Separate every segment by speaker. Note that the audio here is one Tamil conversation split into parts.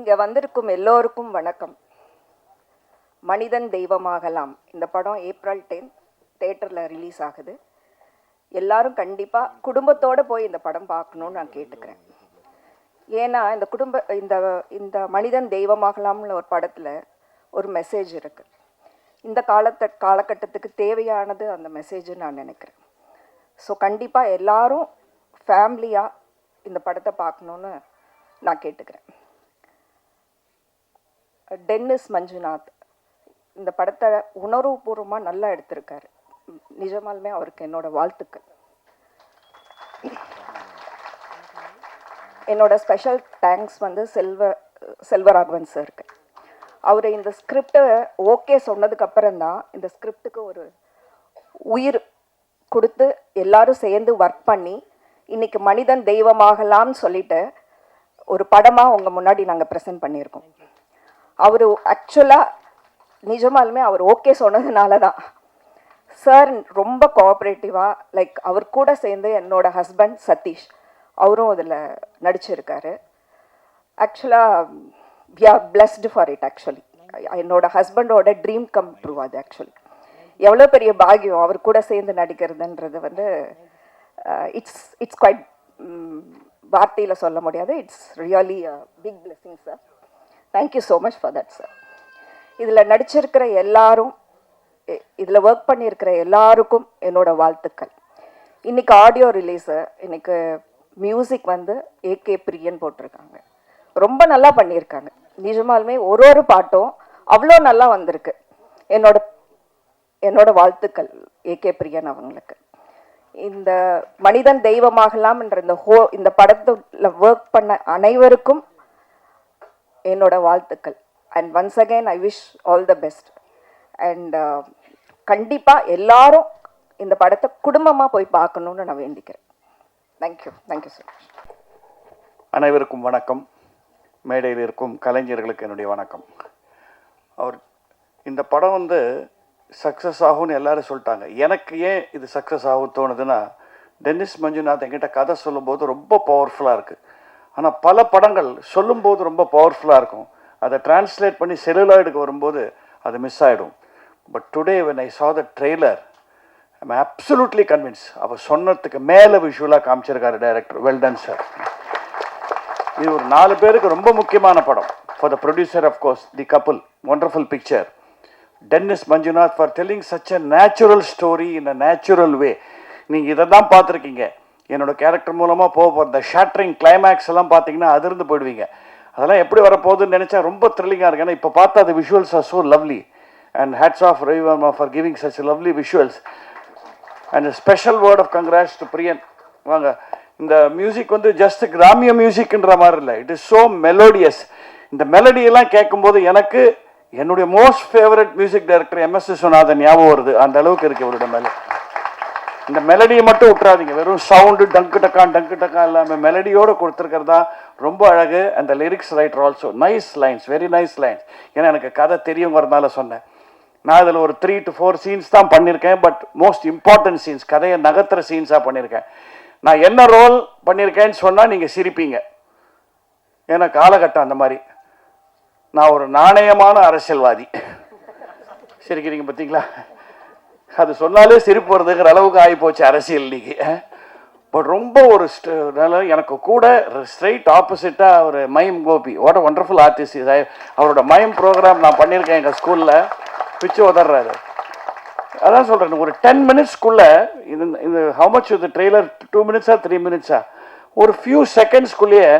Speaker 1: இங்கே வந்திருக்கும் எல்லோருக்கும் வணக்கம். மனிதன் தெய்வமாகலாம் இந்த படம் ஏப்ரல் 10 தேட்டரில் ரிலீஸ் ஆகுது. எல்லாரும் கண்டிப்பாக குடும்பத்தோடு போய் இந்த படம் பார்க்கணுன்னு நான் கேட்டுக்கிறேன். ஏன்னா இந்த இந்த மனிதன் தெய்வமாகலாம்னு ஒரு படத்தில் ஒரு மெசேஜ் இருக்குது. இந்த காலகட்டத்துக்கு தேவையானது அந்த மெசேஜ்னு நான் நினைக்கிறேன். ஸோ கண்டிப்பாக எல்லாரும் ஃபேமிலியாக இந்த படத்தை பார்க்கணுன்னு நான் கேட்டுக்கிறேன். டென்னிஸ் மஞ்சுநாத் இந்த படத்தை உணர்வுபூர்வமாக நல்லா எடுத்திருக்காரு. நிஜமாலுமே அவருக்கு என்னோட வாழ்த்துக்கள். என்னோட ஸ்பெஷல் தேங்க்ஸ் வந்து செல்வராகவன் சாருக்கு. அவர் இந்த ஸ்கிரிப்டை ஓகே சொன்னதுக்கப்புறம்தான் இந்த ஸ்கிரிப்டுக்கு ஒரு உயிர் கொடுத்து எல்லாரும் சேர்ந்து ஒர்க் பண்ணி இன்றைக்கி மனிதன் தெய்வமாகலாம்னு சொல்லிட்டு ஒரு படமாக உங்கள் முன்னாடி நாங்கள் ப்ரெசென்ட் பண்ணியிருக்கோம். அவர் ஆக்சுவலாக நிஜமாலுமே அவர் ஓகே சொன்னதுனால தான் சார் ரொம்ப கோஆப்ரேட்டிவாக லைக் அவர் கூட சேர்ந்து என்னோட ஹஸ்பண்ட் சதீஷ் அவரும் அதில் நடிச்சிருக்காரு. ஆக்சுவலாக we are blessed for it. Actually என்னோட ஹஸ்பண்டோட ட்ரீம் கம் ட்ரூ அது. ஆக்சுவலி எவ்வளோ பெரிய பாக்கியம் அவர் கூட சேர்ந்து நடிக்கிறதுன்றது வந்து இட்ஸ் குவைட் வார்த்தையில் சொல்ல முடியாது. It's really big blessing sir. Thank you so much for that sir. இதில் நடிச்சிருக்கிற எல்லாரும், இதில் ஒர்க் பண்ணியிருக்கிற எல்லாருக்கும் என்னோட வாழ்த்துக்கள். இன்றைக்கி ஆடியோ ரிலீஸு, இன்றைக்கி மியூசிக் வந்து ஏகே பிரியன் போட்டிருக்காங்க. ரொம்ப நல்லா பண்ணியிருக்காங்க. நிஜமாலுமே ஒரு பாட்டும் அவ்வளோ நல்லா வந்திருக்கு. என்னோட வாழ்த்துக்கள் ஏகே பிரியன் அவங்களுக்கு. இந்த மனிதன் தெய்வமாகலாம்ன்ற இந்த படத்தில் ஒர்க் பண்ண அனைவருக்கும் என்னோட வாழ்த்துக்கள். And once again I wish all the best. And கண்டிப்பாக எல்லாரும் இந்த படத்தை குடும்பமாக போய் பார்க்கணுன்னு நான் வேண்டிக்கிறேன். Thank you so much.
Speaker 2: அனைவருக்கும் வணக்கம். மேடையில் இருக்கும் கலைஞர்களுக்கு என்னுடைய வணக்கம். இந்த படம் வந்து சக்ஸஸ் ஆகும்னு எல்லாரும் சொல்லிட்டாங்க. எனக்கு ஏன் இது சக்ஸஸ் ஆகும் தோணுதுன்னா, டென்னிஸ் மஞ்சுநாத் என்கிட்ட கதை சொல்லும்போது ரொம்ப பவர்ஃபுல்லாக இருக்குது. ஆனால் பல படங்கள் சொல்லும்போது ரொம்ப பவர்ஃபுல்லாக இருக்கும், அதை டிரான்ஸ்லேட் பண்ணி செல்லுலாய்டுக்கு வரும்போது அது மிஸ் ஆகிடும். But today when I saw the trailer I am absolutely convinced. அவர் சொன்னதுக்கு மேலே விஷுவலாக காமிச்சிருக்காரு டைரக்டர். Well done sir. இது ஒரு 4 பேருக்கு ரொம்ப முக்கியமான படம். For the producer of course, the couple, wonderful picture. Dennis Manjunath for telling such a natural story in a natural way. நீங்கள் இதை தான் பார்த்துருக்கீங்க. என்னோடய கேரக்டர் மூலமாக போக இந்த ஷேட்டரிங் கிளைமேக்ஸ் எல்லாம் பார்த்தீங்கன்னா அதிர்ந்து போயிடுவீங்க. அதெல்லாம் எப்படி வரப்போகுதுன்னு நினச்சா ரொம்ப த்ரில்லிங்காக இருக்குது. ஏன்னா இப்போ பார்த்தா the visuals are so lovely and hats off Ravi Verma for giving such lovely visuals and a special word of congrats to Priyan. வாங்க, இந்த மியூசிக் வந்து ஜஸ்ட் கிராமிய மியூசிக்ன்ற மாதிரி இல்லை, இட் இஸ் ஸோ மெலோடியஸ். இந்த மெலடியெல்லாம் கேட்கும்போது எனக்கு என்னுடைய most favourite music director MS Viswanathan ஞாபகம் வருது. அந்த அளவுக்கு இருக்குது இவருடைய மேலே. இந்த மெலடியை மட்டும் விட்டுறாதீங்க. வெறும் சவுண்டு டங்கு டக்கா இல்லாமல் மெலடியோடு கொடுத்துருக்கிறதா ரொம்ப அழகு. அந்த lyrics writer also nice lines, very nice lines. ஏன்னா எனக்கு கதை தெரியுங்கிறதுனால சொன்னேன். நான் இதில் ஒரு 3 to 4 சீன்ஸ் தான் பண்ணியிருக்கேன். பட் மோஸ்ட் இம்பார்ட்டன்ட் சீன்ஸ், கதையை நகர்த்துற சீன்ஸாக பண்ணியிருக்கேன். நான் என்ன ரோல் பண்ணியிருக்கேன்னு சொன்னால் நீங்கள் சிரிப்பீங்க. ஏன்னா காலகட்டம் அந்த மாதிரி. நான் ஒரு நாணயமான அரசியல்வாதி. சிரிக்கிறீங்க பார்த்தீங்களா? அது சொன்னாலே சிரிப்பு வருதுங்கிற அளவுக்கு ஆகிப்போச்சு அரசியல் இன்னைக்கு. பட் ரொம்ப ஒரு எனக்கு கூட ஸ்ட்ரைட் ஆப்போசிட்டாக ஒரு mime Gopi, what a wonderful artist. அவரோட மைம் ப்ரோக்ராம் நான் பண்ணியிருக்கேன் எங்கள் ஸ்கூலில். பிச்சு உதறாரு. அதான் சொல்கிறேன், ஒரு 10 மினிட்ஸ்க்குள்ளே இந்த ஹவு மச் இது ட்ரெய்லர் 2 மினிட்ஸா 3 மினிட்ஸா ஒரு ஃபியூ செகண்ட்ஸ்குள்ளேயே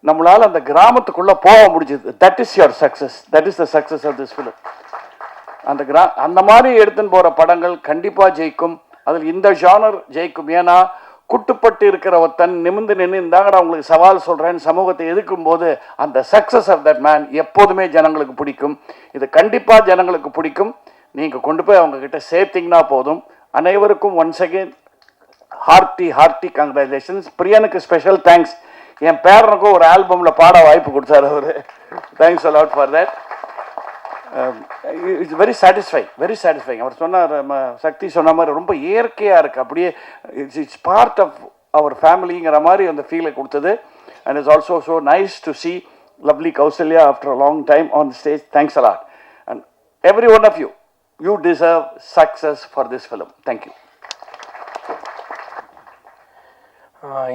Speaker 2: நம்மளால் அந்த கிராமத்துக்குள்ளே போக முடிஞ்சுது. That is your success. That is the success of this film. அந்த மாதிரி எடுத்துன்னு போகிற படங்கள் கண்டிப்பாக ஜெயிக்கும். அதில் இந்த ஜானர் ஜெயிக்கும். ஏன்னா குட்டுப்பட்டு இருக்கிற ஒருத்தன் நிமிந்து நின்று இந்தாங்கடா உங்களுக்கு சவால் சொல்கிறேன்னு சமூகத்தை எதிர்க்கும் போது அந்த சக்ஸஸ் ஆஃப் தட் மேன் எப்போதுமே ஜனங்களுக்கு பிடிக்கும். இது கண்டிப்பாக ஜனங்களுக்கு பிடிக்கும். நீங்கள் கொண்டு போய் அவங்கக்கிட்ட சேர்த்திங்கன்னா போதும். அனைவருக்கும் ஒன்ஸ் அகெயின் ஹார்ட்டி கங்க்ராச்சுலேஷன்ஸ். பிரியனுக்கு ஸ்பெஷல் தேங்க்ஸ். என் பேரனுக்கும் ஒரு ஆல்பமில் பாட வாய்ப்பு கொடுத்தாரு அவர். Thanks a lot for that. It's very satisfying. அவர் சொன்னார், சக்தி சொன்ன மாதிரி ரொம்ப இயற்கையாக இருக்குது. அப்படியே இட்ஸ் பார்ட் ஆஃப் அவர் ஃபேமிலிங்கிற மாதிரி அந்த ஃபீலை கொடுத்தது. And it's also so nice to see lovely Kausalya after a long time on the stage. Thanks a lot. And every one of you, you deserve success for this film. Thank you.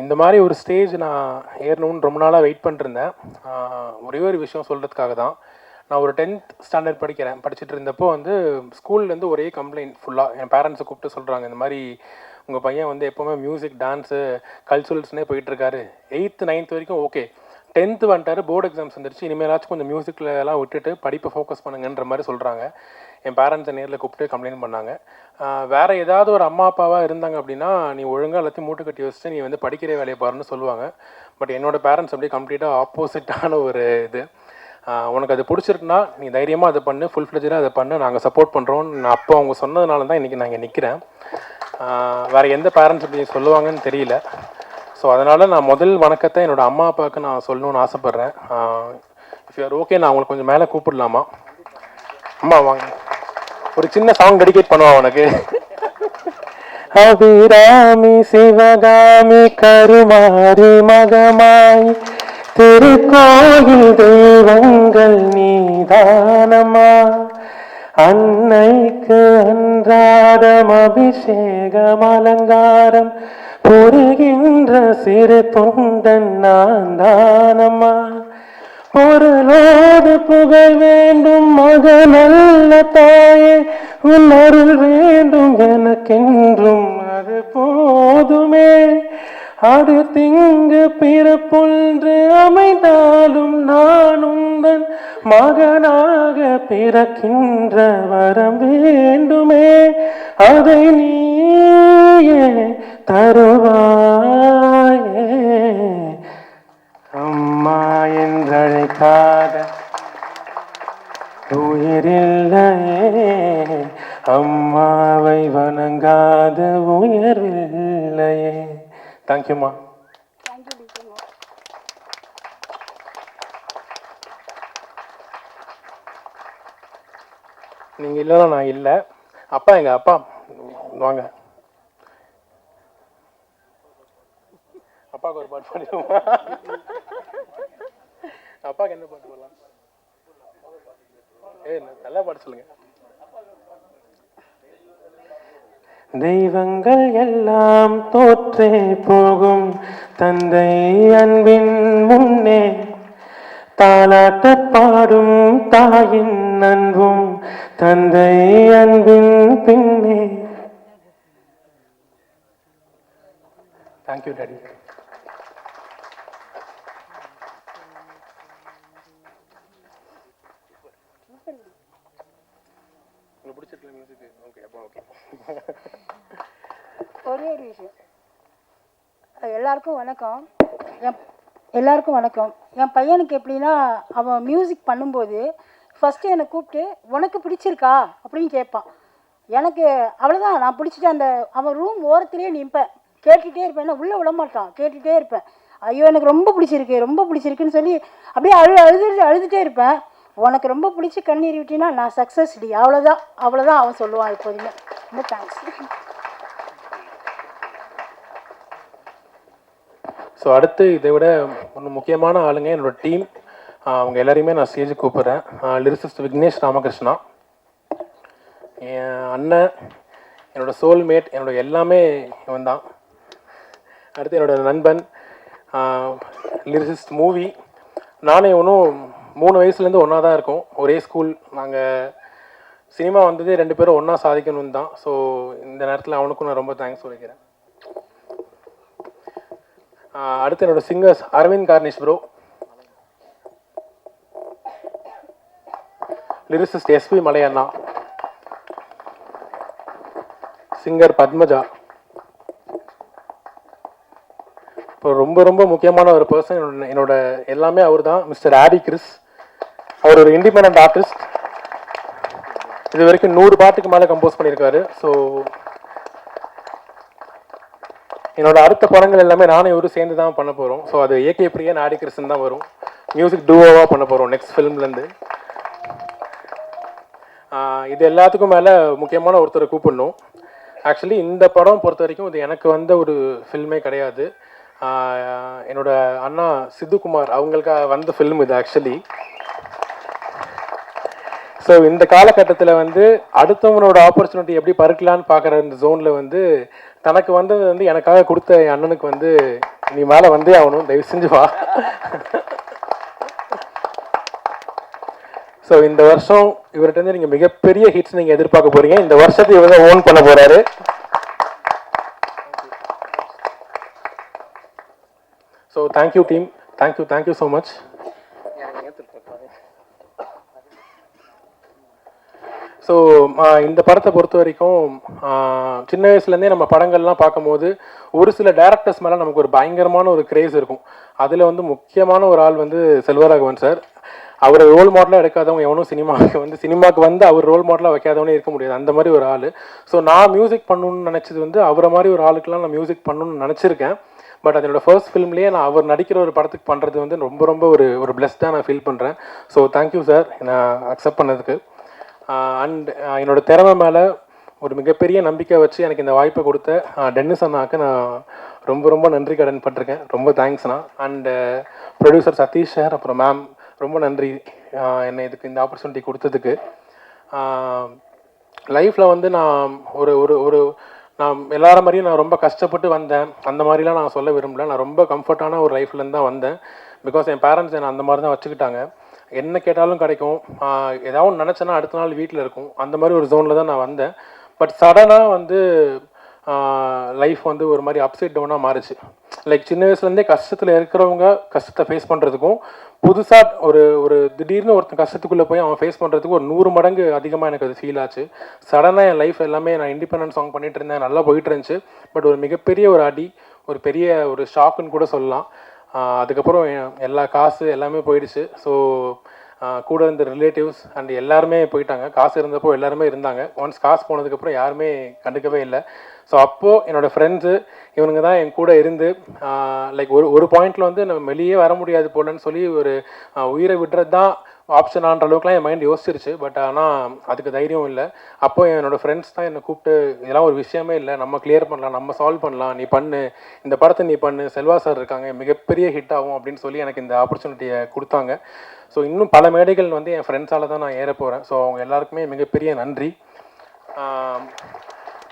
Speaker 3: இந்த மாதிரி ஒரு ஸ்டேஜ் நான் ஏறணும்னு ரொம்ப நாளாக வெயிட் பண்ணிருந்தேன். ஒரே ஒரு விஷயம் சொல்கிறதுக்காக தான். நான் ஒரு 10th ஸ்டாண்டர்ட் படிச்சுட்டு இருந்தப்போ வந்து ஸ்கூல்லேருந்து ஒரே கம்ப்ளைண்ட் ஃபுல்லாக என் பேரண்ட்ஸை கூப்பிட்டு சொல்கிறாங்க, இந்த மாதிரி உங்கள் பையன் வந்து எப்போவுமே மியூசிக், டான்ஸு, கல்ச்சுரல்ஸ்னே போயிட்டுருக்காரு. 8th 9th வரைக்கும் ஓகே, 10th வந்துட்டார், போர்டு எக்ஸாம்ஸ் வந்துருச்சு, இனிமேலாச்சும் கொஞ்சம் மியூசிக்கில் எல்லாம் விட்டுட்டு படிப்பை ஃபோக்கஸ் பண்ணுங்கன்ற மாதிரி சொல்கிறாங்க. என் பேரண்ட்ஸை நேரில் கூப்பிட்டு கம்ப்ளைண்ட் பண்ணாங்க. வேறு ஏதாவது ஒரு அம்மா அப்பாவாக இருந்தாங்க அப்படின்னா, நீ ஒழுங்காக எல்லாத்தையும் மூட்டை கட்டி வச்சுட்டு நீ வந்து படிக்கிற வேலையை பாருன்னு சொல்லுவாங்க. பட் என்னோடய பேரண்ட்ஸ் அப்படியே கம்ப்ளீட்டாக ஆப்போசிட்டான ஒரு இது. உனக்கு அது பிடிச்சிருக்குன்னா நீ தைரியமாக அதை பண்ணு, ஃபுல் ஃப்ளெஜாக அதை பண்ணு, நாங்கள் சப்போர்ட் பண்ணுறோம். நான் அப்போ அவங்க சொன்னதுனால தான் இன்றைக்கி நான் இங்கே நிற்கிறேன். வேறு எந்த பேரண்ட்ஸ் இப்படி சொல்லுவாங்கன்னு தெரியல. ஸோ அதனால் நான் முதல் வணக்கத்தை என்னோடய அம்மா அப்பாவுக்கு நான் சொல்லணும்னு ஆசைப்பட்றேன். இஃப் யூஆர் ஓகே, நான் உங்களுக்கு கொஞ்சம் மேலே கூப்பிடலாமா? அம்மா வாங்க, ஒரு சின்ன சாங் டெடிகேட் பண்ணுவா உனக்கு. அபிராமி சிவகாமி கருமாரி மகமாய் திருக்கோயில் தெய்வங்கள் நீதானமா, அன்னைக்கு அன்றாடம் அபிஷேகம் அலங்காரம் புரிகின்ற சிறு தொண்டன் நான் தானம்மா, பொருளோடு புகழ் வேண்டும் மகனல்ல தாயே, உன் அருள் வேண்டும் எனக்கென்றும் அது போதுமே, அது திங்கு பிறப்பொன்று அமைந்தாலும் நான் உந்தன் மகனாக பிறக்கின்ற வரம் வேண்டுமே, அதை நீயே தருவாயே, அம்மா என்றழைக்காத உயிரில்லையே, அம்மாவை வணங்காத உயர்வில்லையே. தேங்க்யூம்மா. நீங்கள் இல்லைனா நான் இல்லை. அப்பா, எங்கள் அப்பா வாங்க. அப்பாவுக்கு ஒரு பாட்டு பாடுவோமா? அப்பாவுக்கு என்ன பாட்டு போடலாம்? நல்லா பாட்டு சொல்லுங்க. தெய்வங்கள் எல்லாம் தோற்றே போகும் தந்தை அன்பின் முன்னே, தாலாட்ட பாடும் தாயின் அன்பும் தந்தை அன்பின் பின்னே. Thank you daddy. பிடிச்சிருக்கல மியூசிக்? ஓகே, அப்போ ஓகே.
Speaker 4: ஒரே ஒரு விஷயம். எல்லாருக்கும் வணக்கம். எல்லாருக்கும் வணக்கம். என் பையனுக்கு எப்படின்னா, அவன் மியூசிக் பண்ணும்போது ஃபஸ்ட்டு என்னை கூப்பிட்டு உனக்கு பிடிச்சிருக்கா அப்படின்னு கேட்பான். எனக்கு அவ்வளோதான், நான் பிடிச்சிட்டு அந்த அவன் ரூம் ஓரத்துலேயே நிற்பேன், கேட்டுகிட்டே இருப்பேன். ஏன்னா உள்ளே விட மாட்டான், கேட்டுகிட்டே இருப்பேன். ஐயோ எனக்கு ரொம்ப பிடிச்சிருக்கு, ரொம்ப பிடிச்சிருக்குன்னு சொல்லி அப்படியே அழுதுகிட்டே இருப்பேன். உனக்கு ரொம்ப பிடிச்சி கண்ணீர் விட்டினா நான் சக்ஸஸ் டி, அவ்வளோதான் அவன் சொல்லுவான் எப்போதுமே. ரொம்ப தேங்க்ஸ்.
Speaker 3: ஸோ அடுத்து இதை விட ஒன்று முக்கியமான ஆளுங்க என்னோட டீம். அவங்க எல்லாரையுமே நான் ஸ்டேஜுக்கு கூப்பிட்றேன். லிரிசிஸ்ட் விக்னேஷ் ராமகிருஷ்ணா, என் அண்ணன், என்னோடய சோல்மேட், என்னோட எல்லாமே இவன் தான். அடுத்து என்னோடய நண்பன் லிரிசிஸ்ட் மூவி. நானே ஒன்றும் 3 வயசுலேருந்து ஒன்றா தான் இருக்கோம், ஒரே ஸ்கூல். நாங்கள் சினிமா வந்ததே 2 பேரும் ஒன்றா சாதிக்கணும்னு தான். ஸோ இந்த நேரத்தில் அவனுக்கும் நான் ரொம்ப தேங்க்ஸ் சொல்லிக்கிறேன். அடுத்து என்னோடய singers Aravind Karnish bro, lyricist SP Malaiyanna, singer Padmaja. இப்போ ரொம்ப ரொம்ப முக்கியமான ஒரு பர்சன் என்னோட எல்லாமே அவர் தான், மிஸ்டர் ஆடி கிறிஸ். அவர் ஒரு இண்டிபெண்டன்ட் ஆர்டிஸ்ட். இது வரைக்கும் 100 பாட்டுக்கு மேலே கம்போஸ் பண்ணியிருக்காரு. ஸோ என்னோட அடுத்த படங்கள் எல்லாமே நானும் இவரும் சேர்ந்து தான் பண்ண போகிறோம். ஸோ அது ஏகே பிரியன் ஆடி கிறிஸ்ன்னு தான் வரும். மியூசிக் டூவோவாக பண்ண போகிறோம் நெக்ஸ்ட் ஃபிலிம்லேருந்து. இது எல்லாத்துக்கும் மேலே முக்கியமான ஒருத்தரை கூப்பிடணும். ஆக்சுவலி இந்த படம் பொறுத்த வரைக்கும் இது எனக்கு வந்த ஒரு ஃபில்மே கிடையாது. என்னோட அண்ணா சித்துக்குமார் அவங்களுக்காக வந்த ஃபிலிம் இது ஆக்சுவலி. ஸோ இந்த காலகட்டத்தில் வந்து அடுத்தவனோட ஆப்பர்ச்சுனிட்டி எப்படி பறிக்கலான்னு பார்க்குற இந்த ஜோனில் வந்து தனக்கு வந்தது வந்து எனக்காக கொடுத்த என் அண்ணனுக்கு வந்து நீ மேலே வந்தே ஆகணும், தயவு செஞ்சு வா. ஸோ இந்த வருஷம் இவர்கிட்ட வந்து நீங்கள் மிகப்பெரிய ஹிட்ஸ் நீங்கள் எதிர்பார்க்க போகிறீங்க. இந்த வருஷத்தை இவர் தான் ஓன் பண்ண போகிறாரு. So thank you team, thank you so much. So இந்த படத்தை பொறுத்த வரைக்கும் சின்ன வயசுலேருந்தே நம்ம படங்கள்லாம் பார்க்கும்போது ஒரு சில டேரக்டர்ஸ் மேலே நமக்கு ஒரு பயங்கரமான ஒரு கிரேஸ் இருக்கும். அதில் வந்து முக்கியமான ஒரு ஆள் வந்து செல்வராகவன் சார். அவரை ரோல் மாடலாக எடுக்காதவங்க எவனும் சினிமாவுக்கு வந்து அவர் ரோல் மாடலாக வைக்காதவனே இருக்க முடியாது, அந்த மாதிரி ஒரு ஆள். ஸோ நான் மியூசிக் பண்ணணும்னு நினச்சது வந்து அவரை மாதிரி ஒரு ஆளுக்கெல்லாம் நான் மியூசிக் பண்ணணும்னு நினச்சிருக்கேன். பட் அதனோட ஃபர்ஸ்ட் ஃபிலிம்லேயே நான் அவர் நடிக்கிற ஒரு படத்துக்கு பண்ணுறது வந்து ரொம்ப ஒரு பிளெஸ்டாக நான் ஃபீல் பண்ணுறேன். ஸோ தேங்க்யூ சார் நான் அக்செப்ட் பண்ணதுக்கு. அண்ட் என்னோடய திறமை மேலே ஒரு மிகப்பெரிய நம்பிக்கை வச்சு எனக்கு இந்த வாய்ப்பை கொடுத்த டென்னிஸ் அண்ணாவுக்கு நான் ரொம்ப நன்றி கடன் பட்டிருக்கேன். ரொம்ப தேங்க்ஸ்ண்ணா. அண்டு ப்ரொடியூசர் சதீஷ் சார், அப்புறம் மேம் ரொம்ப நன்றி என்னை இதுக்கு இந்த ஆப்பர்ச்சுனிட்டி கொடுத்ததுக்கு. லைஃப்பில் வந்து நான் நான் எல்லார மாதிரியும் நான் ரொம்ப கஷ்டப்பட்டு வந்தேன், அந்த மாதிரிலாம் நான் சொல்ல விரும்பல. நான் ரொம்ப கம்ஃபர்ட்டான ஒரு லைஃப்லேருந்து தான் வந்தேன். பிகாஸ் என் பேரண்ட்ஸ் என்னை அந்த மாதிரி தான் வச்சுக்கிட்டாங்க. என்ன கேட்டாலும் கிடைக்கும், ஏதாவது ஒன்று நினச்சேன்னா அடுத்த நாள் வீட்டில் இருக்கும், அந்த மாதிரி ஒரு ஜோனில் தான் நான் வந்தேன். பட் சடனாக வந்து லைஃப் வந்து ஒரு மாதிரி அப்சைட் டவுனாக மாறிச்சு. லைக் சின்ன வயசுலேருந்தே கஷ்டத்தில் இருக்கிறவங்க கஷ்டத்தை ஃபேஸ் பண்ணுறதுக்கும் புதுசாக ஒரு திடீர்னு ஒருத்தன் கஷ்டத்துக்குள்ளே போய் அவன் ஃபேஸ் பண்ணுறதுக்கு ஒரு 100 மடங்கு அதிகமாக எனக்கு அது ஃபீல் ஆச்சு. சடனாக என் லைஃப் எல்லாமே நான் இண்டிபெண்டன்ட் சாங் பண்ணிகிட்டு இருந்தேன், நல்லா போயிட்டு இருந்துச்சு. பட் ஒரு மிகப்பெரிய ஒரு அடி, ஒரு பெரிய ஒரு ஷாக்குன்னு கூட சொல்லலாம். அதுக்கப்புறம் எல்லா காசு எல்லாமே போயிடுச்சு. ஸோ கூட இருந்த ரிலேட்டிவ்ஸ் அண்ட் எல்லாருமே போயிட்டாங்க. காசு இருந்தப்போ எல்லாருமே இருந்தாங்க, ஒன்ஸ் காசு போனதுக்கப்புறம் யாருமே கண்டுக்கவே இல்லை. ஸோ அப்போது என்னோடய ஃப்ரெண்ட்ஸு இவனுங்க தான் என் கூட இருந்து லைக் ஒரு பாயிண்டில் வந்து நம்ம வெளியே வர முடியாது போலன்னு சொல்லி ஒரு உயிரை விடுறது தான் ஆப்ஷனான்ற அளவுக்குலாம் என் மைண்ட் யோசிச்சிருச்சு. பட் ஆனால் அதுக்கு தைரியம் இல்லை. அப்போ என்னோடய ஃப்ரெண்ட்ஸ் தான் என்னை கூப்பிட்டு இதெல்லாம் ஒரு விஷயமே இல்லை, நம்ம கிளியர் பண்ணலாம், நம்ம சால்வ் பண்ணலாம், நீ பண்ணு, இந்த படத்தை நீ பண்ணு, செல்வா சார் இருக்காங்க, மிகப்பெரிய ஹிட் ஆகும் அப்படின்னு சொல்லி எனக்கு இந்த ஆப்பர்ச்சுனிட்டியை கொடுத்தாங்க. ஸோ இன்னும் பல மேடைகள் வந்து என் ஃப்ரெண்ட்ஸால் தான் நான் ஏற போகிறேன். ஸோ அவங்க எல்லாருக்குமே மிகப்பெரிய நன்றி.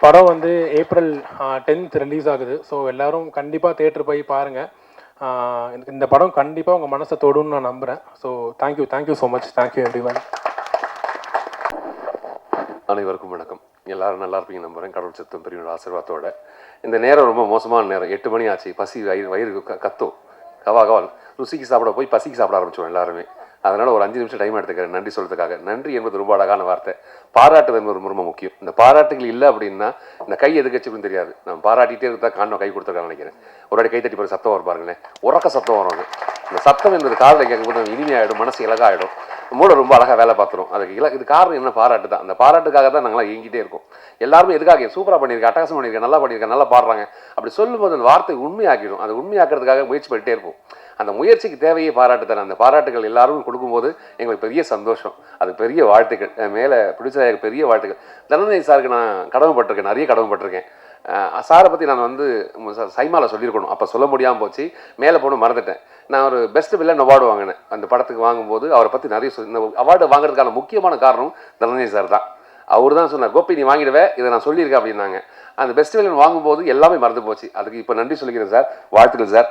Speaker 3: படம் வந்து April 10th ரிலீஸ் ஆகுது. ஸோ எல்லோரும் கண்டிப்பாக தேட்டர் போய் பாருங்கள். இந்த படம் கண்டிப்பாக உங்கள் மனசை தொடுன்னு நான் நம்புகிறேன். So thank you so much. Thank you everyone.
Speaker 5: அனைவருக்கும் வணக்கம். எல்லோரும் நல்லா இருப்பீங்க நம்புகிறேன், கடவுள் சித்தம் பெரிய ஆசீர்வாதத்தோட. இந்த நேரம் ரொம்ப மோசமான நேரம், 8 மணி ஆச்சு. பசி வயிறு கத்தும், கவால் ருசிக்கு சாப்பிட போய் பசிக்கு சாப்பிட ஆரம்பிச்சோம் எல்லாருமே. அதனால் ஒரு 5 நிமிஷம் டைம் எடுத்துக்கிறேன் நன்றி சொல்கிறதுக்காக. நன்றி என்பது ரொம்ப அழகான வார்த்தை. பாராட்டு என்பது ரொம்ப முக்கியம். இந்த பாராட்டுகள் இல்லை அப்படின்னா இந்த கை எதுக்கு வச்சுன்னு தெரியாது. நம்ம பாராட்டிகிட்டே இருந்தால் காரணம் கை கொடுத்துருக்கான்னு நினைக்கிறேன். ஒரு வாட்டி கை தட்டி போகிற சத்தம் வரும் பாருங்களேன், உறக்க சத்தம் வரும். இந்த சத்தம் என்பது காதில் கேட்கும்போது இனிமையாகிடும், மனசு இலகாகிடும், மூளை ரொம்ப அழகாக வேலை பார்த்துரும். அதுக்கு இது காரணம் என்ன? பாராட்டு தான். அந்த பாராட்டுக்காக தான் நாங்களாம் இயங்கிட்டே இருக்கோம். எல்லாருமே எதுக்காக சூப்பராக பண்ணியிருக்கேன், அட்டகாசம் பண்ணியிருக்கேன், நல்லா பாடுறாங்க அப்படி சொல்லும்போது அந்த வார்த்தை உண்மையாக்கிடும். அது உண்மையாக்குறதுக்காக முயற்சி பண்ணிட்டே இருப்போம். அந்த முயற்சிக்கு தேவையே பாராட்டு தானே. அந்த பாராட்டுகள் எல்லாரும் கொடுக்கும்போது எங்களுக்கு பெரிய சந்தோஷம், அது பெரிய வாழ்த்துக்கள். மேலே பிடிச்சதாக பெரிய வாழ்த்துக்கள். தனஞ்சய் சாருக்கு நான் கடமைப்பட்டிருக்கேன், நிறைய கடமைப்பட்டிருக்கேன். சாரை பற்றி நான் வந்து சைமாவில் சொல்லியிருக்கணும், அப்போ சொல்ல முடியாமல் போச்சு, மேலே போகணும் மறந்துட்டேன். நான் ஒரு பெஸ்ட் வில்லன் அவார்டு வாங்கினேன். அந்த படத்துக்கு வாங்கும்போது அவரை பற்றி நிறைய இந்த அவார்டு வாங்குறதுக்கான முக்கியமான காரணம் தனஞ்சய் சார் தான். அவர் தான் சொன்னார், கோப்பி நீ வாங்கிடுவேன், இதை நான் சொல்லியிருக்கேன் அப்படின்னாங்க. அந்த பெஸ்ட் வில்லன் வாங்கும்போது எல்லாமே மறந்து போச்சு. அதுக்கு இப்போ நன்றி சொல்லிக்கிறேன் சார், வாழ்த்துக்கள் சார்.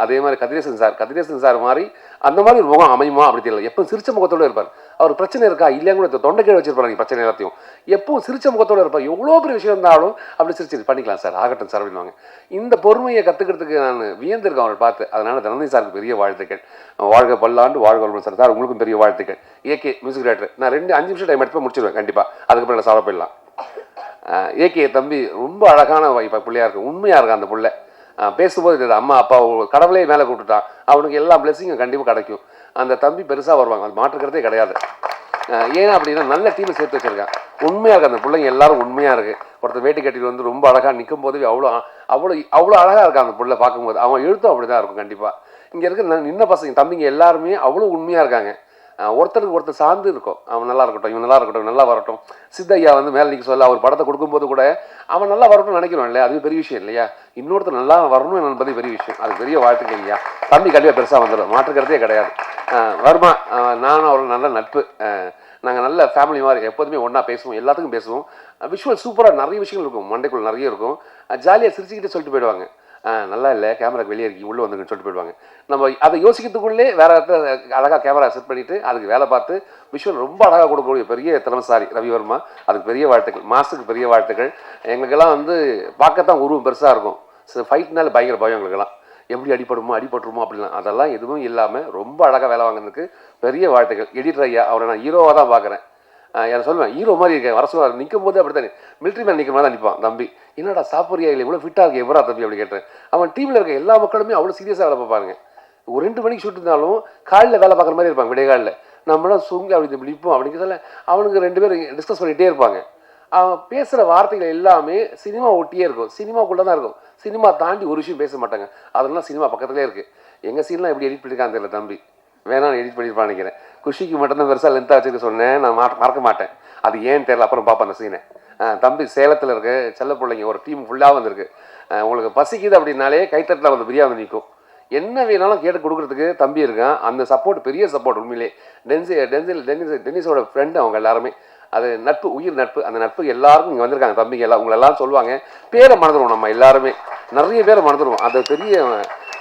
Speaker 5: அதே மாதிரி கதிரேசன் சார் மாதிரி அந்த மாதிரி ஒரு முகம் அமையுமா அப்படி தெரியல. எப்போ சிரிச்ச முகத்தோடு இருப்பார். அவர் பிரச்சனை இருக்கா இல்லையா கூட தொண்டை கீழே வச்சிருப்பாரு பிரச்சனை எல்லாத்தையும். எப்பவும் சிரிச்ச முகத்தோடு இருப்பார். எவ்வளோ பெரிய விஷயம் இருந்தாலும் அப்படி சிரிச்சு பண்ணிக்கலாம் சார், ஆகட்டும் சார் அப்படின்வாங்க. இந்த பொறுமையை கற்றுக்கிறதுக்கு நான் வியந்திருக்கேன் அவரை பார்த்து. அதனால் தனஞ்சய் சாருக்கு பெரிய வாழ்த்துக்கள். வாழ்க பல்லாண்டு, வாழ்க வளமுடன் சார். சார் உங்களுக்கும் பெரிய வாழ்த்துக்கள். AK music director. நான் 5 நிமிஷம் டைம் எடுத்து முடிச்சிடுவேன் கண்டிப்பாக. அதுக்கப்புறம் நான் சாப்பிட போயிடலாம். ஏகே தம்பி ரொம்ப அழகான இப்போ பிள்ளையா இருக்கு, உண்மையாக இருக்கா அந்த பிள்ளை. பேசும்போது தெரியுது, அம்மா அப்பா கடவுளே மேலே கூப்பிட்டுட்டான், அவனுக்கு எல்லா பிளெஸிங்கும் கண்டிப்பாக கிடைக்கும். அந்த தம்பி பெருசாக வருவாங்க, அது மாற்றுக்கிறதே கிடையாது. ஏன்னா அப்படின்னா நல்ல டீமை சேர்த்து வச்சுருக்கேன். உண்மையாக இருக்குது அந்த பிள்ளைங்க எல்லாரும், உண்மையாக இருக்குது. ஒருத்தர் வேட்டி கட்டிட்டு வந்து ரொம்ப அழகாக நிற்கும் போது அவ்வளோ அழகாக இருக்கா அந்த பிள்ளை பார்க்கும்போது. அவன் எழுத்தும் அப்படி தான் இருக்கும் கண்டிப்பாக. இங்கே இருக்கிற நின்ன பசங்க தம்பிங்க எல்லாருமே அவ்வளோ உண்மையாக இருக்காங்க. ஒருத்தருக்கு ஒருத்தர் சார்ந்து இருக்கும். அவன் நல்லா இருக்கட்டும், இவன் நல்லா இருக்கட்டும், நல்லா வரட்டும். சித்தையா வந்து மேலே நிற்க சொல்ல அவர் படத்தை கொடுக்கும்போது கூட அவன் நல்லா வரணும்னு நினைக்கிறோம் இல்லையா, அது பெரிய விஷயம் இல்லையா. இன்னொருத்தர் நல்லா வரணும் என்பது பெரிய விஷயம், அது பெரிய வாழ்த்துக்கள் இல்லையா. தம்பி கண்டிப்பாக பெருசாக வந்துடும், மாற்றுக்கிறதே கிடையாது. வருமா, நானும் அவர்கள் நல்ல நட்பு, நாங்கள் நல்ல ஃபேமிலி மாதிரி எப்போதுமே ஒன்றா பேசுவோம், எல்லாத்துக்கும் பேசுவோம். விஷுவல் சூப்பராக நிறைய விஷயங்கள் இருக்கும், மண்டைக்குள்ள நிறைய இருக்கும். ஜாலியாக சிரிச்சுக்கிட்டே சொல்லிட்டு போயிடுவாங்க, நல்லா இல்லை கேமராக்கு வெளியே இருக்கீங்க உள்ளே வந்துங்கன்னு சொல்லிட்டு போயிடுவாங்க. நம்ம அதை யோசிக்கிறதுக்குள்ளே வேற அழகாக கேமரா செட் பண்ணிவிட்டு அதுக்கு வேலை பார்த்து விஷுவல் ரொம்ப அழகாக கொடுக்கக்கூடிய பெரிய திறமைசாலி ரவிவர்மா. அதுக்கு பெரிய வாழ்த்துக்கள், மாசுக்கு பெரிய வாழ்த்துக்கள். எங்களுக்கெல்லாம் வந்து பார்க்கத்தான் உருவம் பெருசாக இருக்கும், ஃபைட்னால பயங்கர பயம் எங்களுக்கெல்லாம், எப்படி அடிபட்டுருமோ அப்படிலாம், அதெல்லாம் எதுவும் இல்லாமல் ரொம்ப அழகாக வேலை வாங்கினதுக்கு பெரிய வாழ்த்துக்கள். எடிட்டர் ஐயா, அவரை நான் ஹீரோவாக தான் பார்க்குறேன். என்ன சொல்லுவேன், ஹீரோ மாதிரி இருக்கேன். வர சொல்லுவார், நிற்கும் போது அப்படி தான் மிலிட்ரி மேன் நிற்கிற மாதிரி தான் நிற்பான். தம்பி என்னடா சாப்பிட்றியா இல்லை, இவ்வளோ ஃபிட்டாக இருக்கு எவரா தம்பி அப்படி கேட்டேன். அவன் டீமில் இருக்க எல்லா மக்களுமே அவ்வளோ சீரியஸாக வேலை பார்ப்பாங்க. ஒரு 2 மணிக்கு ஷூட் இருந்தாலும் காலையில் வேலை பார்க்குற மாதிரி இருப்பாங்க, விடைகாலில். நம்மளாம் சுங்க அப்படி நிற்போம் அப்படின்னு சொல்ல அவனுக்கு 2 பேர் டிஸ்கஸ் பண்ணிகிட்டே இருப்பாங்க. அவன் பேசுகிற வார்த்தைகள் எல்லாமே சினிமா ஒட்டியே இருக்கும், சினிமாக்குள்ளே தான் இருக்கும். சினிமா தாண்டி ஒரு விஷயம் பேச மாட்டாங்க, அதெல்லாம் சினிமா பக்கத்துலேயே இருக்குது. எங்கள் சீன்லாம் எப்படி எடிட் பண்ணியிருக்கான்னு தெரியல தம்பி, வேணாம் எடிட் பண்ணியிருப்பான்னு நினைக்கிறேன். குஷிக்கு மட்டும்தான் பெருசாக லென்த்தாக வச்சுக்க சொன்னேன், நான் மறக்க மாட்டேன். அது ஏன்னு தெரியல, அப்புறம் பார்ப்பேன் அந்த சீனை. தம்பி சேலத்தில் இருக்க செல்ல பிள்ளைங்க ஒரு டீம் ஃபுல்லாக வந்துருக்கு. உங்களுக்கு பசிக்குது அப்படின்னாலே கைத்தட்டில் வந்து பிரியா வந்து நிற்கும். என்ன வேணாலும் கேட்டு கொடுக்குறதுக்கு தம்பி இருக்கான். அந்த சப்போர்ட் பெரிய சப்போர்ட் உண்மையிலே. டென்னிஸோட ஃப்ரெண்டு அவங்க எல்லாருமே, அது நட்பு, உயிர் நட்பு. அந்த நட்பு எல்லாருக்கும் இங்கே வந்திருக்காங்க தம்பிங்க எல்லாம். உங்களெல்லாம் சொல்லுவாங்க, பேரை மறந்துடுவோம் நம்ம எல்லாருமே, நிறைய பேரை மறந்துடுவோம். அது பெரிய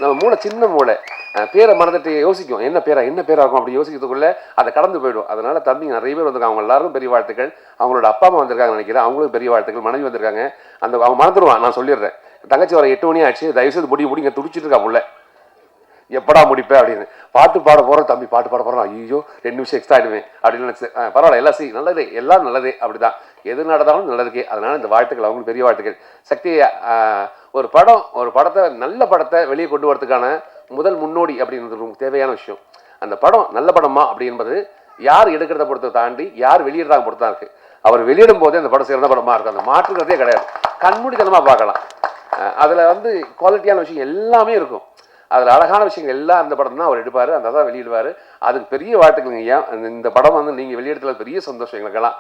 Speaker 5: நம்ம மூளை, சின்ன மூளை, பேரை மறந்துட்டு யோசிக்கும் என்ன பேரா இருக்கும் அப்படி யோசிக்கிறதுக்குள்ளே அதை கடந்து போய்டும். அதனால தம்பிங்க நிறைய பேர் வந்திருக்காங்க, அவங்க எல்லாருக்கும் பெரிய வாழ்த்துக்கள். அவங்களோட அப்பா அம்மா வந்திருக்காங்க நினைக்கிறேன், அவங்களுக்கு பெரிய வாழ்த்துக்கள். மனைவி வந்திருக்காங்க, அந்த அவன் மறந்துடுவான், நான் சொல்லிடுறேன். தங்கச்சி வர 8 மணி ஆச்சு, தயவுசெய்து முடிங்க துடிச்சிட்டு இருக்கா உள்ள, எப்படா முடிப்பேன் அப்படின்னு. பாட்டு பாட போகிறோம் தம்பி, பாட்டு பாட போகிறோம், ஐயோ 2 நிமிஷம் எக்ஸ்ட்ரா ஆகிடுவேன் அப்படின்னு நினச்சி, பரவாயில்ல எல்லாம் நல்லதே, எல்லாம் நல்லதே, அப்படி தான் எது நடந்தாலும் நல்லதுக்கே. அதனால் இந்த வாழ்த்துக்கள், அவங்களுக்கு பெரிய வாழ்த்துக்கள். சக்தி ஒரு படத்தை நல்ல படத்தை வெளியே கொண்டு வரதுக்கான முதல் முன்னோடி அப்படின்றது தேவையான விஷயம். அந்த படம் நல்ல படமா அப்படி என்பது யார் எடுக்கிறத பொறுத்த தாண்டி யார் வெளியிடுறாங்க பொறுத்து தான் இருக்குது. அவர் வெளியிடும் போதே அந்த படம் சிறந்த படமாக இருக்கும், அந்த மாற்றுக்கிறதே கிடையாது, கண்மூடித்தனமாக பார்க்கலாம். அதில் வந்து குவாலிட்டியான விஷயம் எல்லாமே இருக்கும், அதில் அழகான விஷயங்கள் எல்லாம் அந்த படம் தான் அவர் எடுப்பார், அந்த தான் வெளியிடுவார். அதுக்கு பெரிய வாழ்த்துக்கள். ஏன் இந்த படம் வந்து நீங்கள் வெளியிடத்துல பெரிய சந்தோஷம் எங்களுக்கெல்லாம்.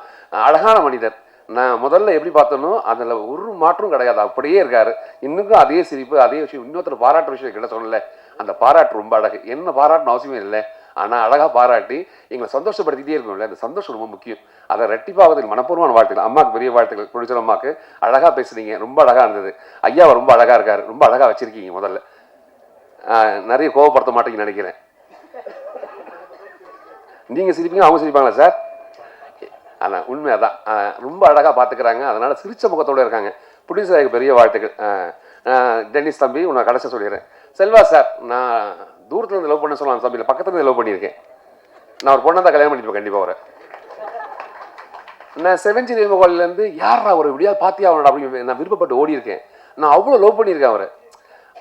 Speaker 5: அழகான மனிதர், நான் முதல்ல எப்படி பார்த்தனோ அதில் ஒரு மாற்றம் கிடையாது, அப்படியே இருக்கார். இன்னும் அதே சிரிப்பு, அதே விஷயம். இன்னொருத்தர் பாராட்டு விஷயம் கிட்ட சொல்லலை, அந்த பாராட்டு ரொம்ப அழகு. என்ன பாராட்டுன்னு அவசியமே இல்லை, ஆனால் அழகாக பாராட்டி எங்களை சந்தோஷப்படுத்திக்கிட்டே இருக்கும்ல, அந்த சந்தோஷம் ரொம்ப முக்கியம். அதை ரெட்டிப்பாவதில் மனப்பூர்வமான வாழ்த்துக்கள். அம்மாவுக்கு பெரிய வாழ்த்துக்கள், ப்ரொடியூசர் அம்மாவுக்கு. அழகாக பேசுனீங்க, ரொம்ப அழகாக இருந்தது. ஐயாவை ரொம்ப அழகாக இருக்கார், ரொம்ப அழகாக வச்சுருக்கீங்க. முதல்ல நிறைய கோவப்படுத்த மாட்டேங்கன்னு நினைக்கிறேன். நீங்கள் சிரிப்பீங்க, அவங்க சிரிப்பாங்களா சார்? ஆனால் உண்மை அதான், ரொம்ப அழகாக பார்த்துக்கிறாங்க, அதனால் சிரிச்ச முகத்தோடு இருக்காங்க. ப்ரொடியூசருக்கு பெரிய வாழ்த்துக்கள். டென்னிஸ் தம்பி, உன்னை கடைசியாக சொல்லிடுறேன். செல்வா சார், நான் தூரத்தில் இருந்து லவ் பண்ண சொல்லலாம் தம்பி, பக்கத்துல இருந்து லவ் பண்ணியிருக்கேன். நான் ஒரு பொண்ணை தான் கல்யாணம் பண்ணிப்பேன் கண்டிப்பாக. வர நான் 7 கோயிலேருந்து யாரா ஒரு இப்படியா பார்த்தியா அவனோட அப்படின்னு நான் விருப்பப்பட்டு ஓடி இருக்கேன். நான் அவ்வளோ லவ் பண்ணியிருக்கேன் அவரை.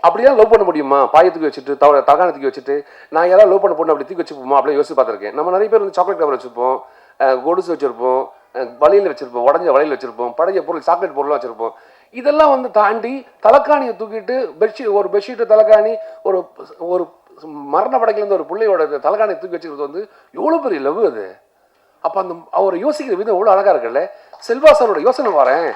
Speaker 5: அப்படிதான் லவ் பண்ண முடியுமா? பாயத்துக்கு வச்சுட்டு தகாணத்துக்கு வச்சுட்டு நான் யாராவது லவ் பண்ண பொண்ணு அப்படி தூக்கி வச்சுப்போமா அப்படியே யோசிச்சு பார்த்துருக்கேன். நம்ம நிறைய பேர் வந்து சாக்லேட் கவர் வச்சுருப்போம், கொலுசு வச்சுருப்போம், வளையல் வச்சுருப்போம், உடஞ்ச வளையல் வச்சுருப்போம், பழைய பொருள் சாக்லேட் பொருளாக வச்சுருப்போம். இதெல்லாம் வந்து தாண்டி தலைக்காணியை தூக்கிட்டு ஒரு பெட்ஷீட்டு தலைக்காணி, ஒரு ஒரு மரண படைக்கிலேருந்து ஒரு பிள்ளையோட தலைக்காணியை தூக்கி வச்சுக்கிறது வந்து எவ்வளோ பெரிய லவ் அது. அப்போ அந்த அவர் யோசிக்கிற விதம் எவ்வளோ அழகாக இருக்குல்ல. செல்வா சாரோட யோசனை வரேன்,